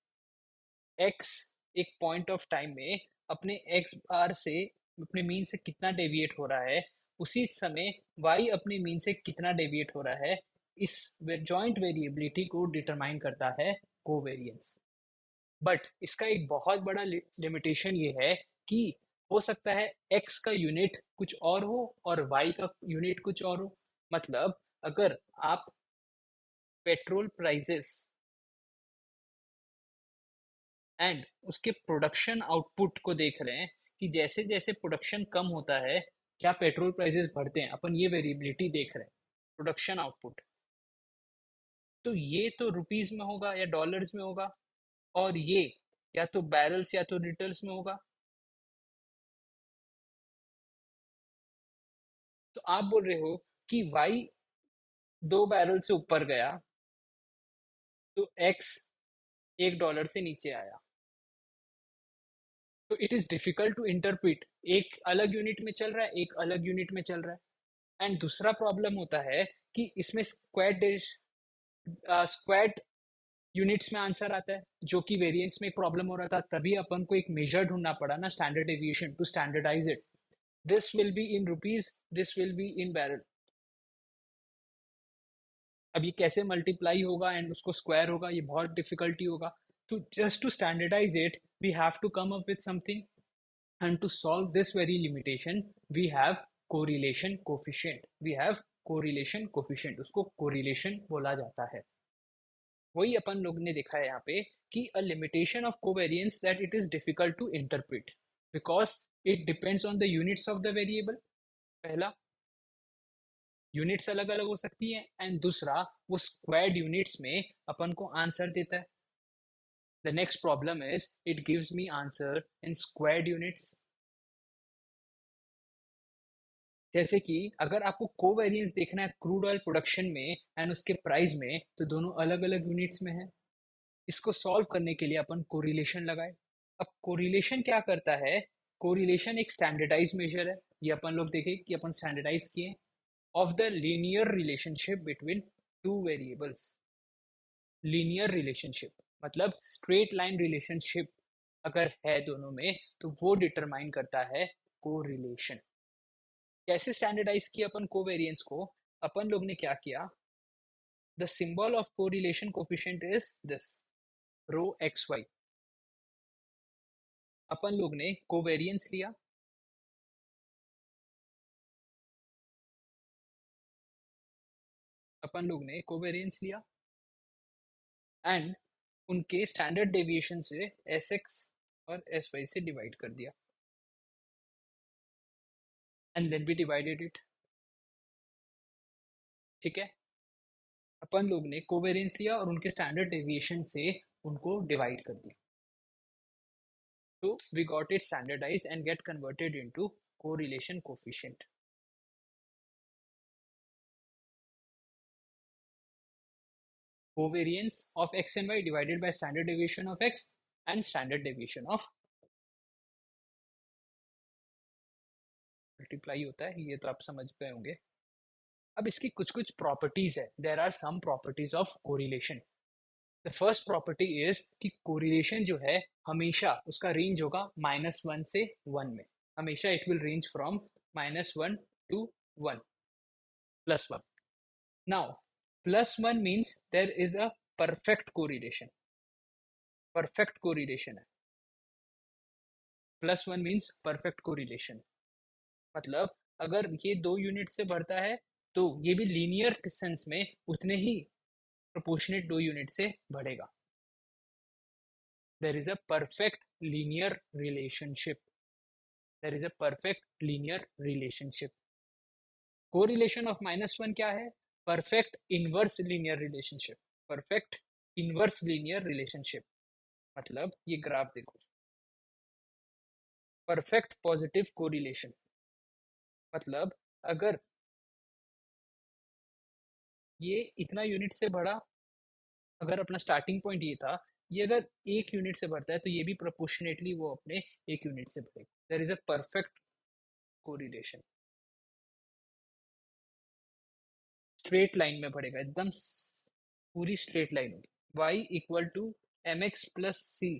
x एक पॉइंट ऑफ टाइम में अपने x बार से अपने मीन से कितना डेविएट हो रहा है उसी समय y अपने मीन से कितना डेविएट हो रहा है, इस जॉइंट वेरिएबिलिटी को डिटरमाइन करता है कोवेरिएंस. बट इसका एक बहुत बड़ा लिमिटेशन ये है कि हो सकता है x का यूनिट कुछ और हो और y का यूनिट कुछ और हो. मतलब अगर आप पेट्रोल प्राइसेस एंड उसके प्रोडक्शन आउटपुट को देख रहे हैं कि जैसे जैसे प्रोडक्शन कम होता है क्या पेट्रोल प्राइसेस बढ़ते हैं, अपन ये वेरिएबिलिटी देख रहे हैं प्रोडक्शन आउटपुट. तो ये तो रुपीस में होगा या डॉलर्स में होगा और ये या तो बैरल्स या तो लीटर्स में होगा. तो आप बोल रहे हो कि वाई 2 बैरल से ऊपर गया तो एक्स $1 से नीचे आया. तो it is difficult to interpret. एक अलग यूनिट में चल रहा है एक अलग यूनिट में चल रहा है. एंड दूसरा प्रॉब्लम होता है कि इसमें स्क्वाड यूनिट्स में आंसर आता है जो कि वेरिएंस में एक प्रॉब्लम हो रहा था. तभी अपन को एक मेजर ढूंढना पड़ा ना standard deviation to standardise it. This will be in rupees, this will be in barrel. अब ये कैसे मल्टीप्लाई होगा एंड उसको स्क्वायर होगा ये बहुत डिफिकल्टी होगा. तो just to standardise it we have to come up with something. And to solve this very limitation we have correlation coefficient. उसको कोरिलेशन बोला जाता है. वही अपन लोग ने देखा है यहाँ पे कि a limitation of covariance that it is difficult to interpret because it depends on the units of the variable. पहला यूनिट्स अलग अलग हो सकती है एंड दूसरा वो स्क्वायर्ड यूनिट्स में अपन को आंसर देता है. The next problem is it gives me answer in squared units. जैसे कि अगर आपको कोवेरिएंस देखना है क्रूड ऑयल प्रोडक्शन में एंड उसके प्राइस में तो दोनों अलग अलग यूनिट्स में है. इसको सॉल्व करने के लिए अपन कोरिलेशन लगाए. अब कोरिलेशन क्या करता है? कोरिलेशन एक स्टैंडर्डाइज मेजर है. ये अपन लोग देखें कि अपन स्टैंडर्डाइज किए of the linear relationship between two variables. Linear relationship मतलब स्ट्रेट लाइन रिलेशनशिप अगर है दोनों में तो वो डिटरमाइन करता है कोरिलेशन. कैसे स्टैंडर्डाइज किया अपन कोवेरिएंस को? अपन लोग ने क्या किया, the symbol of correlation coefficient is this rho x y. अपन लोग ने कोवेरिएंस लिया, एंड उनके स्टैंडर्ड डेविएशन से एस एक्स और एस वाई से डिवाइड कर दिया and then we divided it. ठीक है. अपन लोग ने कोवेरिएंस लिया और उनके स्टैंडर्ड डेविएशन से उनको डिवाइड कर दिया. तो we got it standardise and get converted into correlation coefficient. Covariance of x and y divided by standard deviation of x and standard deviation of multiply होता है. ये तो आप समझ गए होंगे. अब इसकी कुछ कुछ प्रॉपर्टीज है. There are some properties of correlation. The first property is कि कोरिलेशन जो है हमेशा उसका रेंज होगा -1 से 1 में. हमेशा it will range from -1 to 1 +1. Now +1 means there is a perfect correlation है. +1 मीन्स परफेक्ट कोरिलेशन. मतलब अगर ये 2 यूनिट से बढ़ता है तो ये भी लीनियर सेंस में उतने ही प्रोपोर्शनेट दो यूनिट से बढ़ेगा. There is a perfect linear relationship. There is a perfect linear relationship. Correlation of -1 क्या है? Perfect inverse linear relationship. Perfect inverse linear relationship. मतलब ये ग्राफ देखो. Perfect positive correlation. मतलब अगर ये इतना यूनिट से बढ़ा, अगर अपना स्टार्टिंग पॉइंट ये था, ये अगर एक यूनिट से बढ़ता है तो ये भी प्रोपोर्शनेटली वो अपने एक यूनिट से बढ़ेगा. There is a perfect correlation. Straight line में बढ़ेगा, एकदम पूरी स्ट्रेट लाइन होगी. y equal to mx plus c.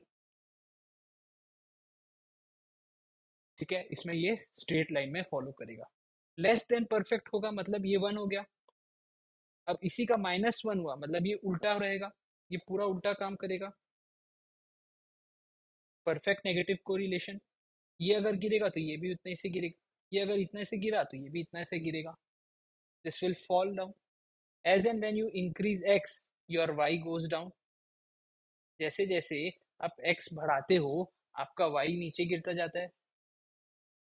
ठीक है, इसमें ये स्ट्रेट लाइन में फॉलो करेगा. लेस देन परफेक्ट होगा मतलब ये 1 हो गया. अब इसी का -1 हुआ मतलब ये उल्टा रहेगा, ये पूरा उल्टा काम करेगा. Perfect negative correlation. ये अगर गिरेगा तो ये भी उतने से गिरेगा, ये अगर इतने से गिरा तो ये भी इतना से गिरेगा. This will fall down. As and when you increase x, your y goes down. जैसे जैसे आप x बढ़ाते हो आपका y नीचे गिरता जाता है.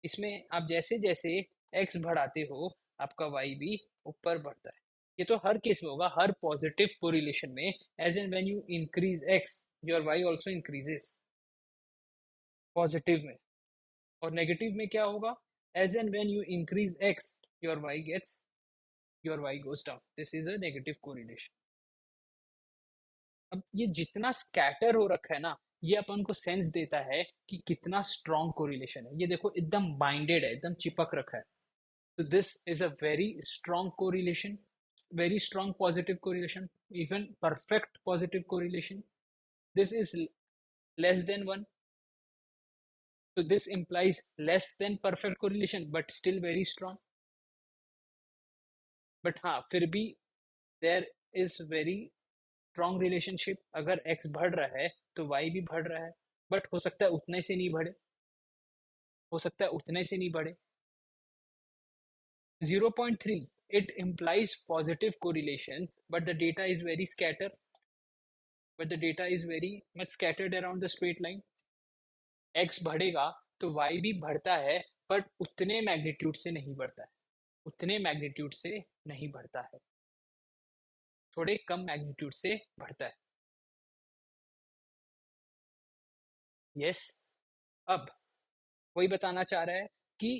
इसमें आप जैसे जैसे x बढ़ाते हो आपका y भी ऊपर बढ़ता है. ये तो हर केस में होगा, हर पॉजिटिव कोरिलेशन में. As and when you increase x, your y also increases. Positive में. और नेगेटिव में क्या होगा? As and when you increase x, your y gets, your y goes down. This is a negative correlation. अब ये जितना scatter हो रखा है ना, ये अपन को सेंस देता है कि कितना स्ट्रॉन्ग कोरिलेशन है. ये देखो एकदम बाइंडेड है, एकदम चिपक रखा है. तो this is a very strong correlation, very strong positive correlation, even perfect positive correlation. This is less than 1. So this implies less than perfect correlation but still very strong. But हाँ फिर भी there is very strong relationship. अगर x बढ़ रहा है तो y भी बढ़ रहा है. बट हो सकता है उतने से नहीं बढ़े, हो सकता है उतने से नहीं बढ़े. 0.3, it implies positive correlation but the data is very scattered, but the data is very much scattered around the straight line. x बढ़ेगा तो y भी बढ़ता है बट उतने मैग्नीट्यूड से नहीं बढ़ता है, उतने मैग्नीट्यूड से नहीं बढ़ता है, थोड़े कम मैग्नीट्यूड से बढ़ता है. यस. अब वही बताना चाह रहा है कि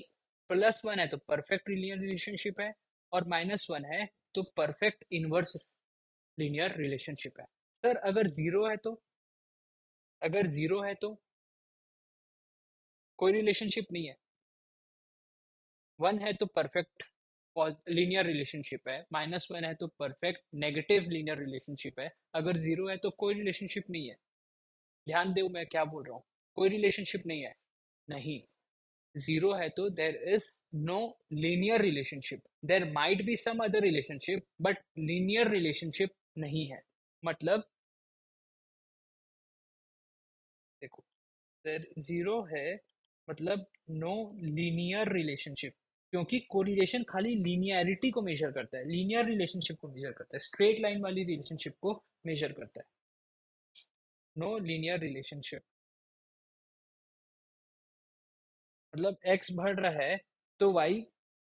+1 है तो परफेक्ट लीनियर रिलेशनशिप है, और -1 है तो परफेक्ट इनवर्स लीनियर रिलेशनशिप है. सर अगर जीरो है तो, अगर जीरो है तो कोई रिलेशनशिप नहीं है. 1 है तो परफेक्ट लीनियर रिलेशनशिप है, -1 है तो परफेक्ट नेगेटिव लीनियर रिलेशनशिप है. अगर जीरो है तो कोई रिलेशनशिप नहीं है. ध्यान दो मैं क्या बोल रहा हूँ. कोई रिलेशनशिप नहीं है. नहीं. जीरो है तो there is no linear relationship. There might be some other relationship but linear relationship नहीं है. मतलब देखो, देर जीरो है मतलब नो लीनियर रिलेशनशिप, क्योंकि कोरिलेशन खाली लीनियरिटी को मेजर करता है, लीनियर रिलेशनशिप को मेजर करता है, स्ट्रेट लाइन वाली रिलेशनशिप को मेजर करता है. नो लीनियर रिलेशनशिप मतलब x बढ़ रहा है तो y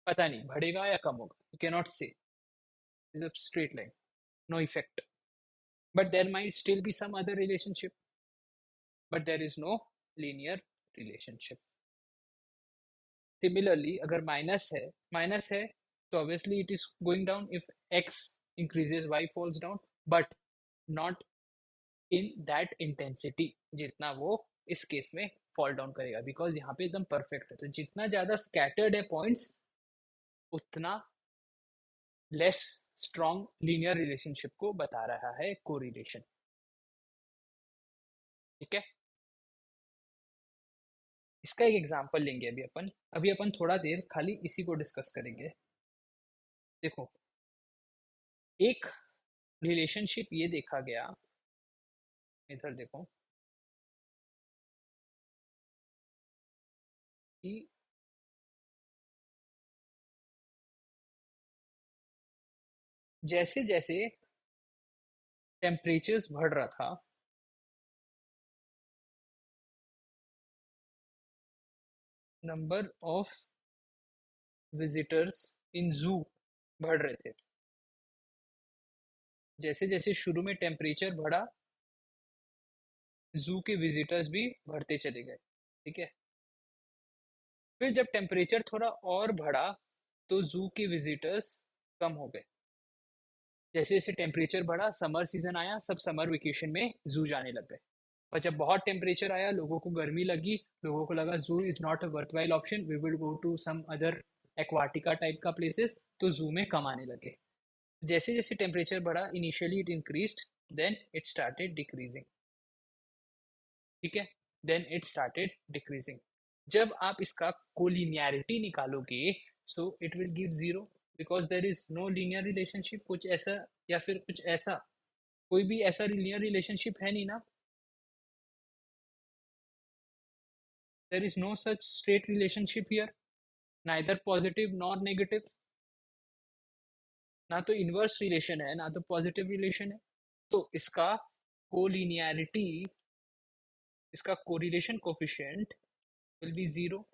पता नहीं बढ़ेगा या कम होगा. You can not say. Is a straight line, no effect. But there might still be some other relationship, but there is no linear relationship. Similarly, अगर माइनस है तो obviously it is going down. If x increases, y falls down, but not in that intensity जितना वो इस case में fall down करेगा, because यहाँ पे एकदम perfect है. तो जितना ज़्यादा scattered है points, उतना less strong linear relationship को बता रहा है correlation. ठीक है. इसका एक एग्जांपल लेंगे अभी अपन थोड़ा देर खाली इसी को डिस्कस करेंगे. देखो, एक रिलेशनशिप ये देखा गया, इधर देखो, कि जैसे जैसे टेम्परेचर्स बढ़ रहा था, नंबर ऑफ विजिटर्स इन जू बढ़ रहे थे। जैसे जैसे शुरू में टेम्परेचर बढ़ा, जू के विजिटर्स भी बढ़ते चले गए। ठीक है। फिर जब टेम्परेचर थोड़ा और बढ़ा तो जू के विजिटर्स कम हो गए। जैसे जैसे टेम्परेचर बढ़ा, समर सीजन आया, सब समर वेकेशन में जू जाने लग गए। और जब बहुत टेम्परेचर आया, लोगों को गर्मी लगी, लोगों को लगा zoo is not a worthwhile option, we will go to some other Aquatica type का प्लेसेस, तो जू में कम आने लगे। जैसे जैसे टेम्परेचर बढ़ा, initially it increased, then it started decreasing. ठीक है। Then it started decreasing. जब आप इसका कोलिनियरिटी निकालोगे, so it will give zero, because there is no linear relationship, कुछ ऐसा या फिर कुछ ऐसा, कोई भी ऐसा लीनियर रिलेशनशिप है नहीं ना। There is no such straight relationship here, neither positive nor negative. ना तो इनवर्स रिलेशन है, ना तो पॉजिटिव रिलेशन है। तो कोलिनियरिटी इसका correlation coefficient will be zero.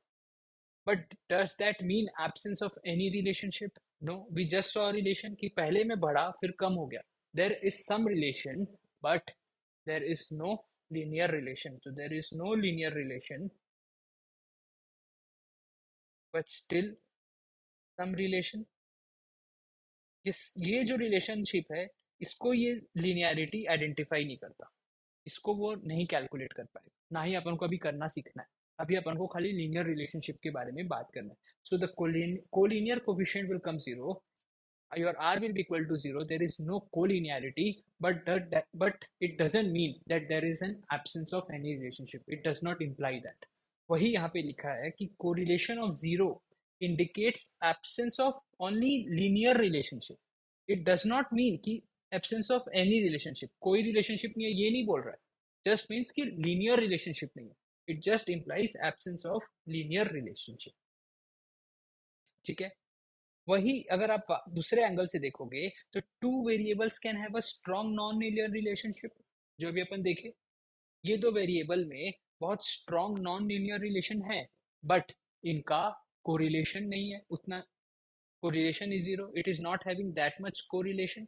But does that mean absence of any relationship? No, we just saw a relation कि पहले में बढ़ा फिर कम हो गया. There is some relation, but there is no linear relation. So there is no linear relation, but still some relation. ये जो relationship है, इसको ये लिनियरिटी आइडेंटिफाई नहीं करता, इसको वो नहीं कैलकुलेट कर पाए, ना ही अपन को अभी करना सीखना है। अभी अपन को खाली लीनियर रिलेशनशिप के बारे में बात करना है। So the collinear coefficient will come zero, your R will be equal to zero. There is no collinearity, but it doesn't mean that there is an absence of any relationship. It does not imply that. वही यहाँ पे लिखा है कि correlation of zero indicates absence of only linear relationship. It does not mean कि absence of any relationship. कोई relationship नहीं है, ये नहीं बोल रहा है। Just means कि linear relationship नहीं है. It just implies absence of linear relationship. ठीक है। वही अगर आप दूसरे एंगल से देखोगे, तो two variables can have a strong non linear relationship. जो भी अपन देखे, ये दो वेरिएबल में बहुत स्ट्रॉन्ग नॉन लीनियर रिलेशन है, बट इनका कोरिलेशन नहीं है उतना। Correlation is zero, it is not having that much correlation,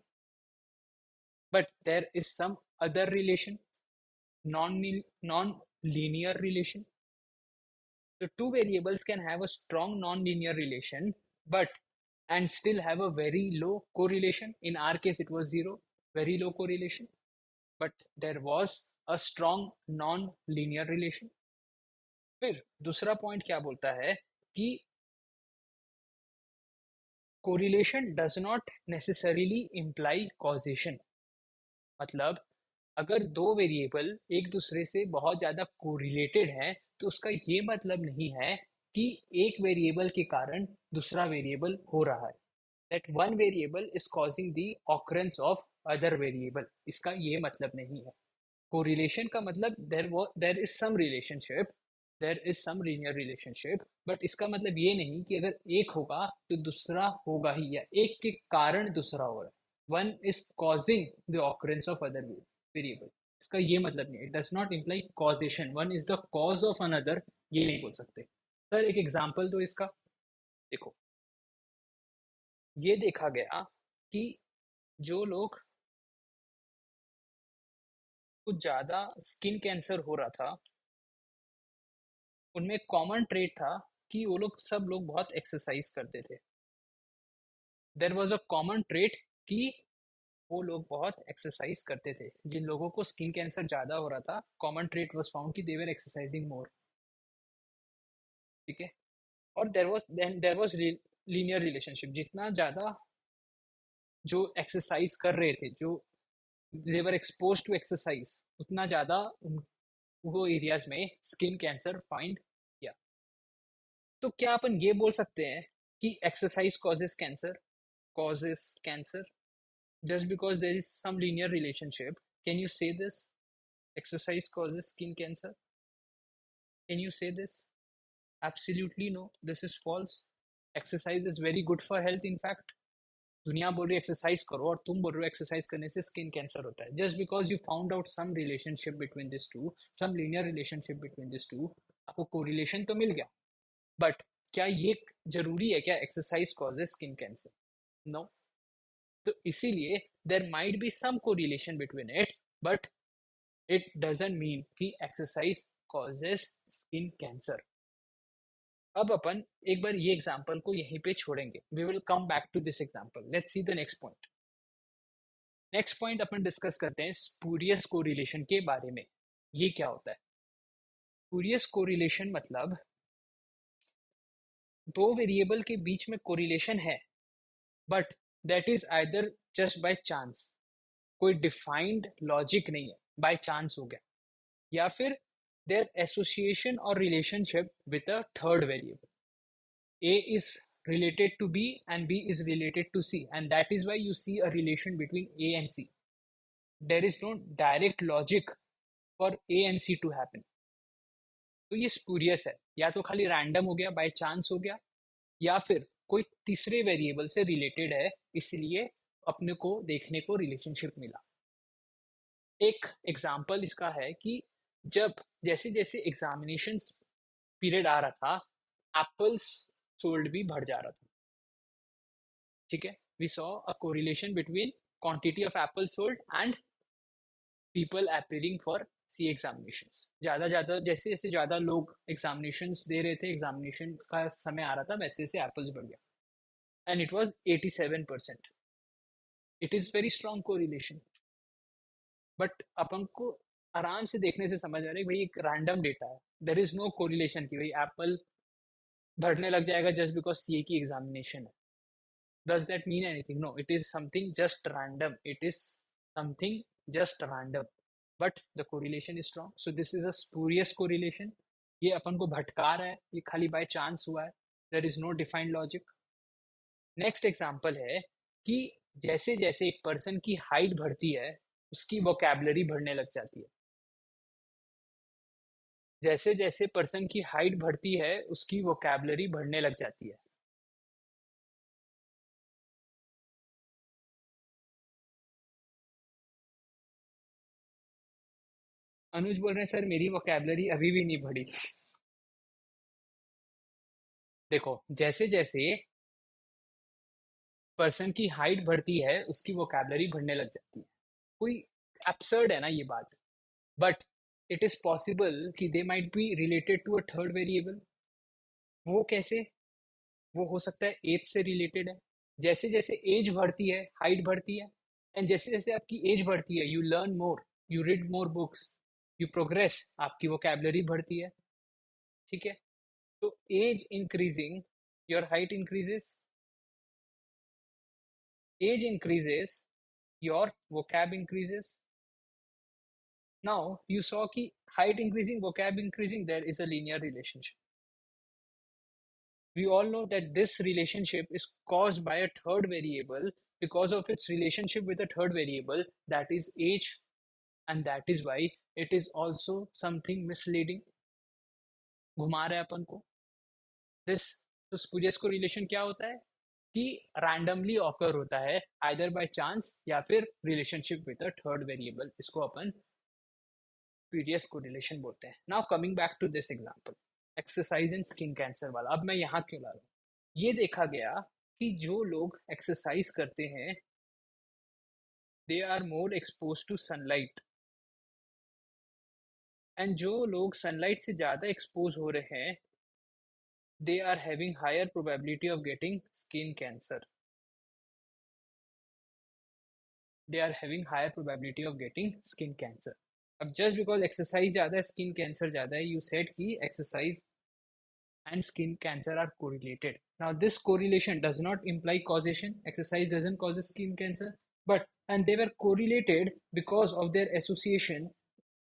but there is some other relation, non non linear relation. So two variables can have a strong non-linear relation, but and still have a very low correlation. In our case, it was zero, very low correlation, but there was a strong non-linear relation. फिर दूसरा point क्या बोलता है कि correlation does not necessarily imply causation. मतलब अगर दो variable एक दूसरे से बहुत ज़्यादा कोरिलेटेड हैं, तो उसका ये मतलब नहीं है कि एक वेरिएबल के कारण दूसरा वेरिएबल हो रहा है, that one variable is causing the occurrence of other variable. इसका ये मतलब नहीं है। कोरिलेशन का मतलब there is some relationship, there is some linear relationship, but इसका मतलब ये नहीं कि अगर एक होगा तो दूसरा होगा ही, या एक के कारण दूसरा हो रहा है। One is causing the occurrence of other variable, इसका ये मतलब नहीं। It does not imply causation, one is the cause of another, ये नहीं बोल सकते। सर एक एग्जाम्पल दो इसका। देखो, ये देखा गया कि जो लोग कुछ ज्यादा स्किन कैंसर हो रहा था, उनमें कॉमन ट्रेट था कि वो लोग सब लोग बहुत एक्सरसाइज करते थे। There was a common trait कि वो लोग बहुत एक्सरसाइज करते थे। जिन लोगों को स्किन कैंसर ज्यादा हो रहा था, कॉमन ट्रेट वाज फाउंड कि दे वर एक्सरसाइजिंग मोर। ठीक है। और देयर वाज लीनियर रिलेशनशिप, जितना ज्यादा जो एक्सरसाइज कर रहे थे, जो दे वर एक्सपोज टू एक्सरसाइज, उतना ज्यादा वो एरियाज में स्किन कैंसर फाइंड किया। तो क्या अपन ये बोल सकते हैं कि exercise causes cancer just because there is some linear relationship? Can you say this? Exercise causes skin cancer? Can you say this? Absolutely no. This is false. Exercise is very good for health, in fact. दुनिया बोल रही है exercise करो और तुम बोल रहे हो एक्सरसाइज करने से स्किन कैंसर होता है, just because you found out some relationship between this two, some linear relationship between this two, आपको कोरिलेशन तो मिल गया, बट क्या ये जरूरी है क्या exercise causes skin cancer? No. तो इसीलिए there might be some correlation between it, but it doesn't mean कि एक्सरसाइज कॉजेज स्किन कैंसर। अब अपन एक बार ये एग्जांपल को यहीं पे छोड़ेंगे, we will come back to this example, let's see the next point. Next point अपन डिस्कस करते हैं स्पूरियस कोरिलेशन के बारे में। ये क्या होता है? स्पूरियस कोरिलेशन मतलब दो वेरिएबल के बीच में कोरिलेशन है, but that is either just by chance, कोई डिफाइंड लॉजिक नहीं है, बाय चांस हो गया, या फिर देयर एसोसिएशन और relationship with a third variable. A is related to B and B is related to C, and that is why you see a relation between A and C. There is no direct logic for A and C to happen. तो ये spurious है, या तो खाली random हो गया, by chance हो गया, या फिर कोई तीसरे वेरिएबल से रिलेटेड है, इसलिए अपने को देखने को रिलेशनशिप मिला। एक एग्जाम्पल इसका है कि जब जैसे जैसे एग्जामिनेशन पीरियड आ रहा था, एप्पल्स सोल्ड भी बढ़ जा रहा था। ठीक है, we saw a correlation between quantity of apple sold and people appearing for C examinations. ज्यादा जैसे जैसे ज्यादा लोग एग्जामिनेशंस दे रहे थे, एग्जामिनेशन का समय आ रहा था, वैसे वैसे एप्पल्स बढ़ गया, and it was 87%। It is very strong correlation, but अपन को आराम से देखने से समझ आ रहा है कि भाई एक रैंडम डेटा है, देयर इज नो कोरिलेशन कि भाई एप्पल बढ़ने लग जाएगा जस्ट बिकॉज सीए की एग्जामिनेशन है। Does that mean anything? No, it is something just random. It is something just random. But the correlation is strong. So this is a spurious correlation. ये अपन को भटका रहा है, ये खाली बाय चांस हुआ है, there is no defined logic. Next example है कि जैसे जैसे एक पर्सन की हाइट बढ़ती है, उसकी वोकैबलरी बढ़ने लग जाती है। जैसे जैसे पर्सन की हाइट बढ़ती है, उसकी वोकैबलरी बढ़ने लग जाती है। अनुज बोल रहे हैं सर मेरी वोकैबलरी अभी भी नहीं बढ़ी। देखो, जैसे जैसे पर्सन की हाइट बढ़ती है, उसकी वोकैबलरी बढ़ने लग जाती है। कोई एब्सर्ड है ना ये बात, बट इट इज पॉसिबल कि they might be related to a third variable. वो कैसे? वो हो सकता है एज से रिलेटेड है। जैसे जैसे एज बढ़ती है, हाइट बढ़ती है, एंड जैसे जैसे आपकी एज बढ़ती है, you learn more, you read more books, you progress, आपकी वोकैबलरी बढ़ती है। ठीक है, तो age increasing, your height increases, age increases, your vocab increases. Now you saw कि height increasing, vocab increasing, there is a linear relationship. We all know that this relationship is caused by a third variable because of its relationship with a third variable, that is age, and that is why it is also something misleading. घुमा रहे हैं अपन को this। तो spurious को relation क्या होता है कि रैंडमली ऑकर होता है, आइदर बाय चांस या फिर relationship with a third variable, इसको अपन स्पूरियस कोरिलेशन बोलते हैं। Now coming back to this example, exercise in skin cancer वाला। अब मैं यहाँ क्यों ला रहा हूँ? ये देखा गया कि जो लोग एक्सरसाइज करते हैं, they are more expose to sunlight, and जो लोग सनलाइट से ज्यादा एक्सपोज हो रहे हैं, they are having higher probability of getting skin cancer. They are having higher probability of getting skin cancer. अब जस्ट बिकॉज एक्सरसाइज ज्यादा है, स्किन कैंसर ज्यादा है, यू सेड कि exercise and skin cancer are correlated. Now, this correlation does not imply causation. Exercise doesn't cause skin cancer, but and they were correlated because of their association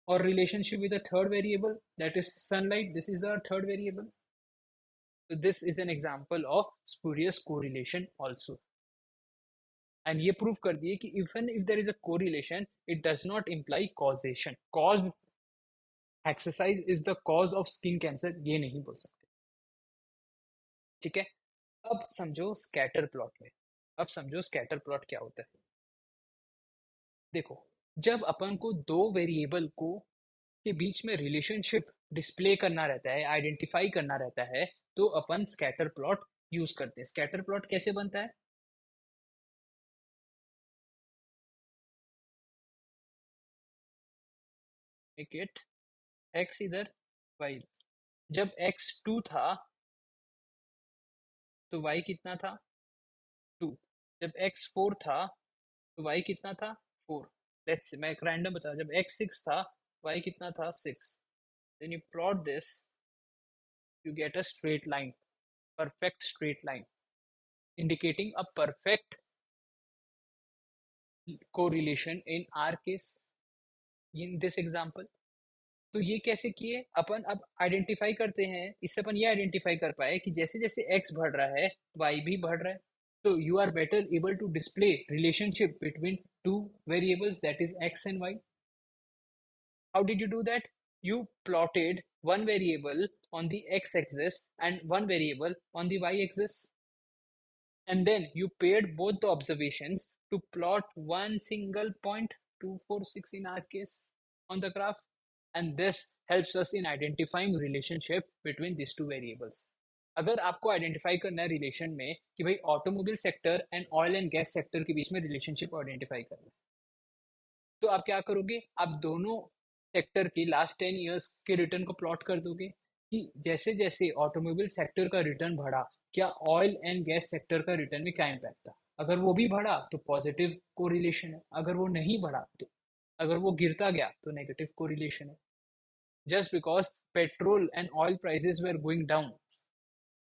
or relationship with a third variable, that is sunlight. This is the third variable. So this is an example of spurious correlation also. And ये proof कर दिए कि even if there is a correlation, it does not imply causation. Cause exercise is the cause of skin cancer, ये नहीं बोल सकते। ठीक है, अब समझो स्कैटर प्लॉट में। अब समझो स्कैटर प्लॉट क्या होता है। देखो, जब अपन को दो वेरिएबल को के बीच में रिलेशनशिप डिस्प्ले करना रहता है, आइडेंटिफाई करना रहता है, तो अपन स्कैटर प्लॉट यूज करते हैं। स्कैटर प्लॉट कैसे बनता है? मेक इट एक्स इधर, वाई। जब एक्स 2 था तो वाई कितना था? 2। जब एक्स 4 था तो वाई कितना था? 4। लेट्स मैं एक रैंडम बता, जब एक्स 6 था, वाई कितना था? 6। Then you plot this, you get a straight line, perfect straight line, indicating a perfect correlation in our case, in this example. तो ये कैसे किए अपन? अब आइडेंटिफाई करते हैं, इससे अपन ये आइडेंटिफाई कर पाए कि जैसे जैसे एक्स बढ़ रहा है, वाई भी बढ़ रहा है। तो you are better able to display relationship between two variables, that is X and Y. How did you do that? You plotted one variable on the x-axis and one variable on the y-axis. And then you paired both the observations to plot one single point, 246 in our case, on the graph. And this helps us in identifying relationship between these two variables. अगर आपको identify करना है relation में कि भाई automobile sector and oil and gas sector के बीच में relationship identify करना है, तो आप क्या करोगे? आप दोनों सेक्टर के लास्ट 10 ईयर्स के रिटर्न को प्लॉट कर दोगे कि जैसे जैसे ऑटोमोबाइल सेक्टर का रिटर्न बढ़ा, क्या ऑयल एंड गैस सेक्टर का रिटर्न में क्या इम्पैक्ट था। अगर वो भी बढ़ा तो पॉजिटिव कोरिलेशन है, अगर वो नहीं बढ़ा तो, अगर वो गिरता गया तो नेगेटिव कोरिलेशन है। Just because petrol and oil prices were going down,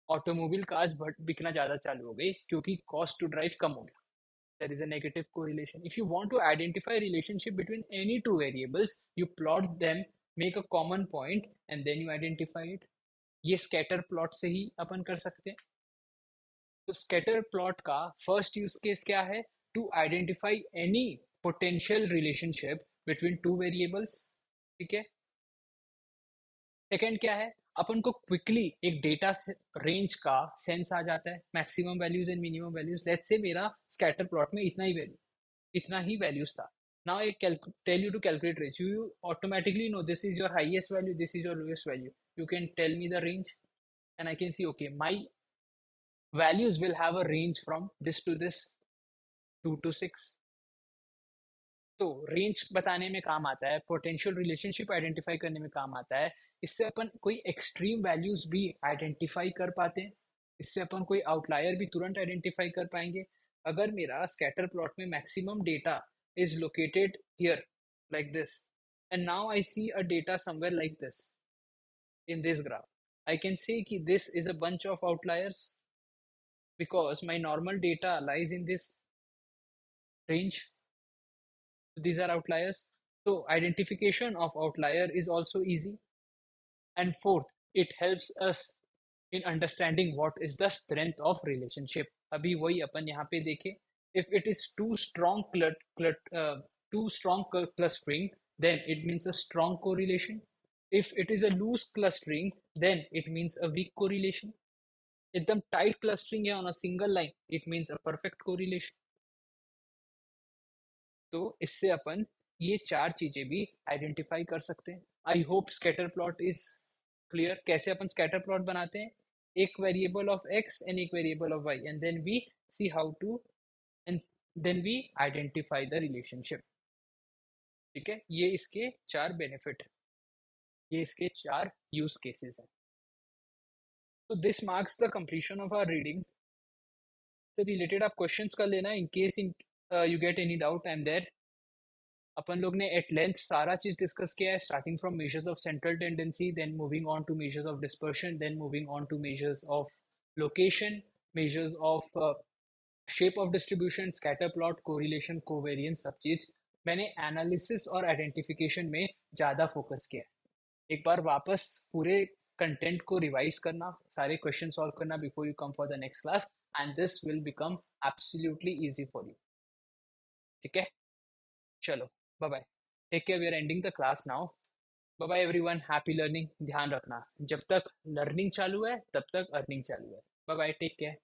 automobile cars बिकना ज़्यादा चालू हो गई क्योंकि कॉस्ट टू ड्राइव कम हो गया। There is a negative correlation. If you want to identify relationship between any two variables, you plot them, make a common point, and then you identify it. ये scatter plot से ही अपन कर सकते हैं। तो स्कैटर प्लॉट का first use case क्या है? To identify any potential relationship between two variables. ठीक है। सेकेंड क्या है? अपन को क्विकली एक डेटा रेंज का सेंस आ जाता है, maximum values and minimum values. Let's say मेरा स्कैटर प्लॉट में इतना ही वैल्यूज था। Now I tell you to calculate range, you automatically no this is your highest value, this is your lowest value. You can tell me the range and I can see, okay, my values will have a range from this to this, 2 to 6. तो range बताने में काम आता है, potential relationship identify करने में काम आता है। इससे अपन कोई एक्सट्रीम वैल्यूज भी आइडेंटिफाई कर पाते हैं, इससे अपन कोई आउटलायर भी तुरंत आइडेंटिफाई कर पाएंगे। अगर मेरा स्कैटर प्लॉट में maximum data is located here like this, and now I see a data somewhere like this in this graph, I can say कि this is a bunch of outliers because my normal data lies in this range. These are outliers. So identification of outlier is also easy. And fourth, it helps us in understanding what is the strength of relationship. अभी वही अपन यहाँ पे देखें, if it is too strong clustering, then it means a strong correlation. If it is a loose clustering, then it means a weak correlation. एकदम tight clustering है on a single line, it means a perfect correlation. तो इससे अपन ये चार चीजें भी identify कर सकते हैं। I hope scatter plot is clear. कैसे अपन स्कैटर प्लॉट बनाते हैं? एक वेरिएबल ऑफ एक्स एंड एक variable of Y, and then we see how to, and then we identify the relationship. ठीक है, ये इसके चार बेनिफिट है, ये इसके चार यूज केसेस हैं। तो this marks the completion of our reading. से रिलेटेड आप क्वेश्चंस कर लेना in case you get any doubt, I am there. अपन लोग ने एट लेंथ सारा चीज डिस्कस किया है, starting from measures of central tendency, then moving on to measures of dispersion, then moving on to measures of location, measures of shape of distribution, scatter plot, correlation, covariance, सब चीज मैंने analysis और identification में ज़्यादा focus किया है। एक बार वापस पूरे कंटेंट को रिवाइज करना, सारे क्वेश्चन सॉल्व करना before you come for the next class, and this will become absolutely easy for you. ठीक है, चलो, bye bye, take care, we are ending the class now. Bye bye everyone, happy learning. ध्यान रखना, जब तक learning चालू है तब तक अर्निंग चालू है। Bye bye, take care.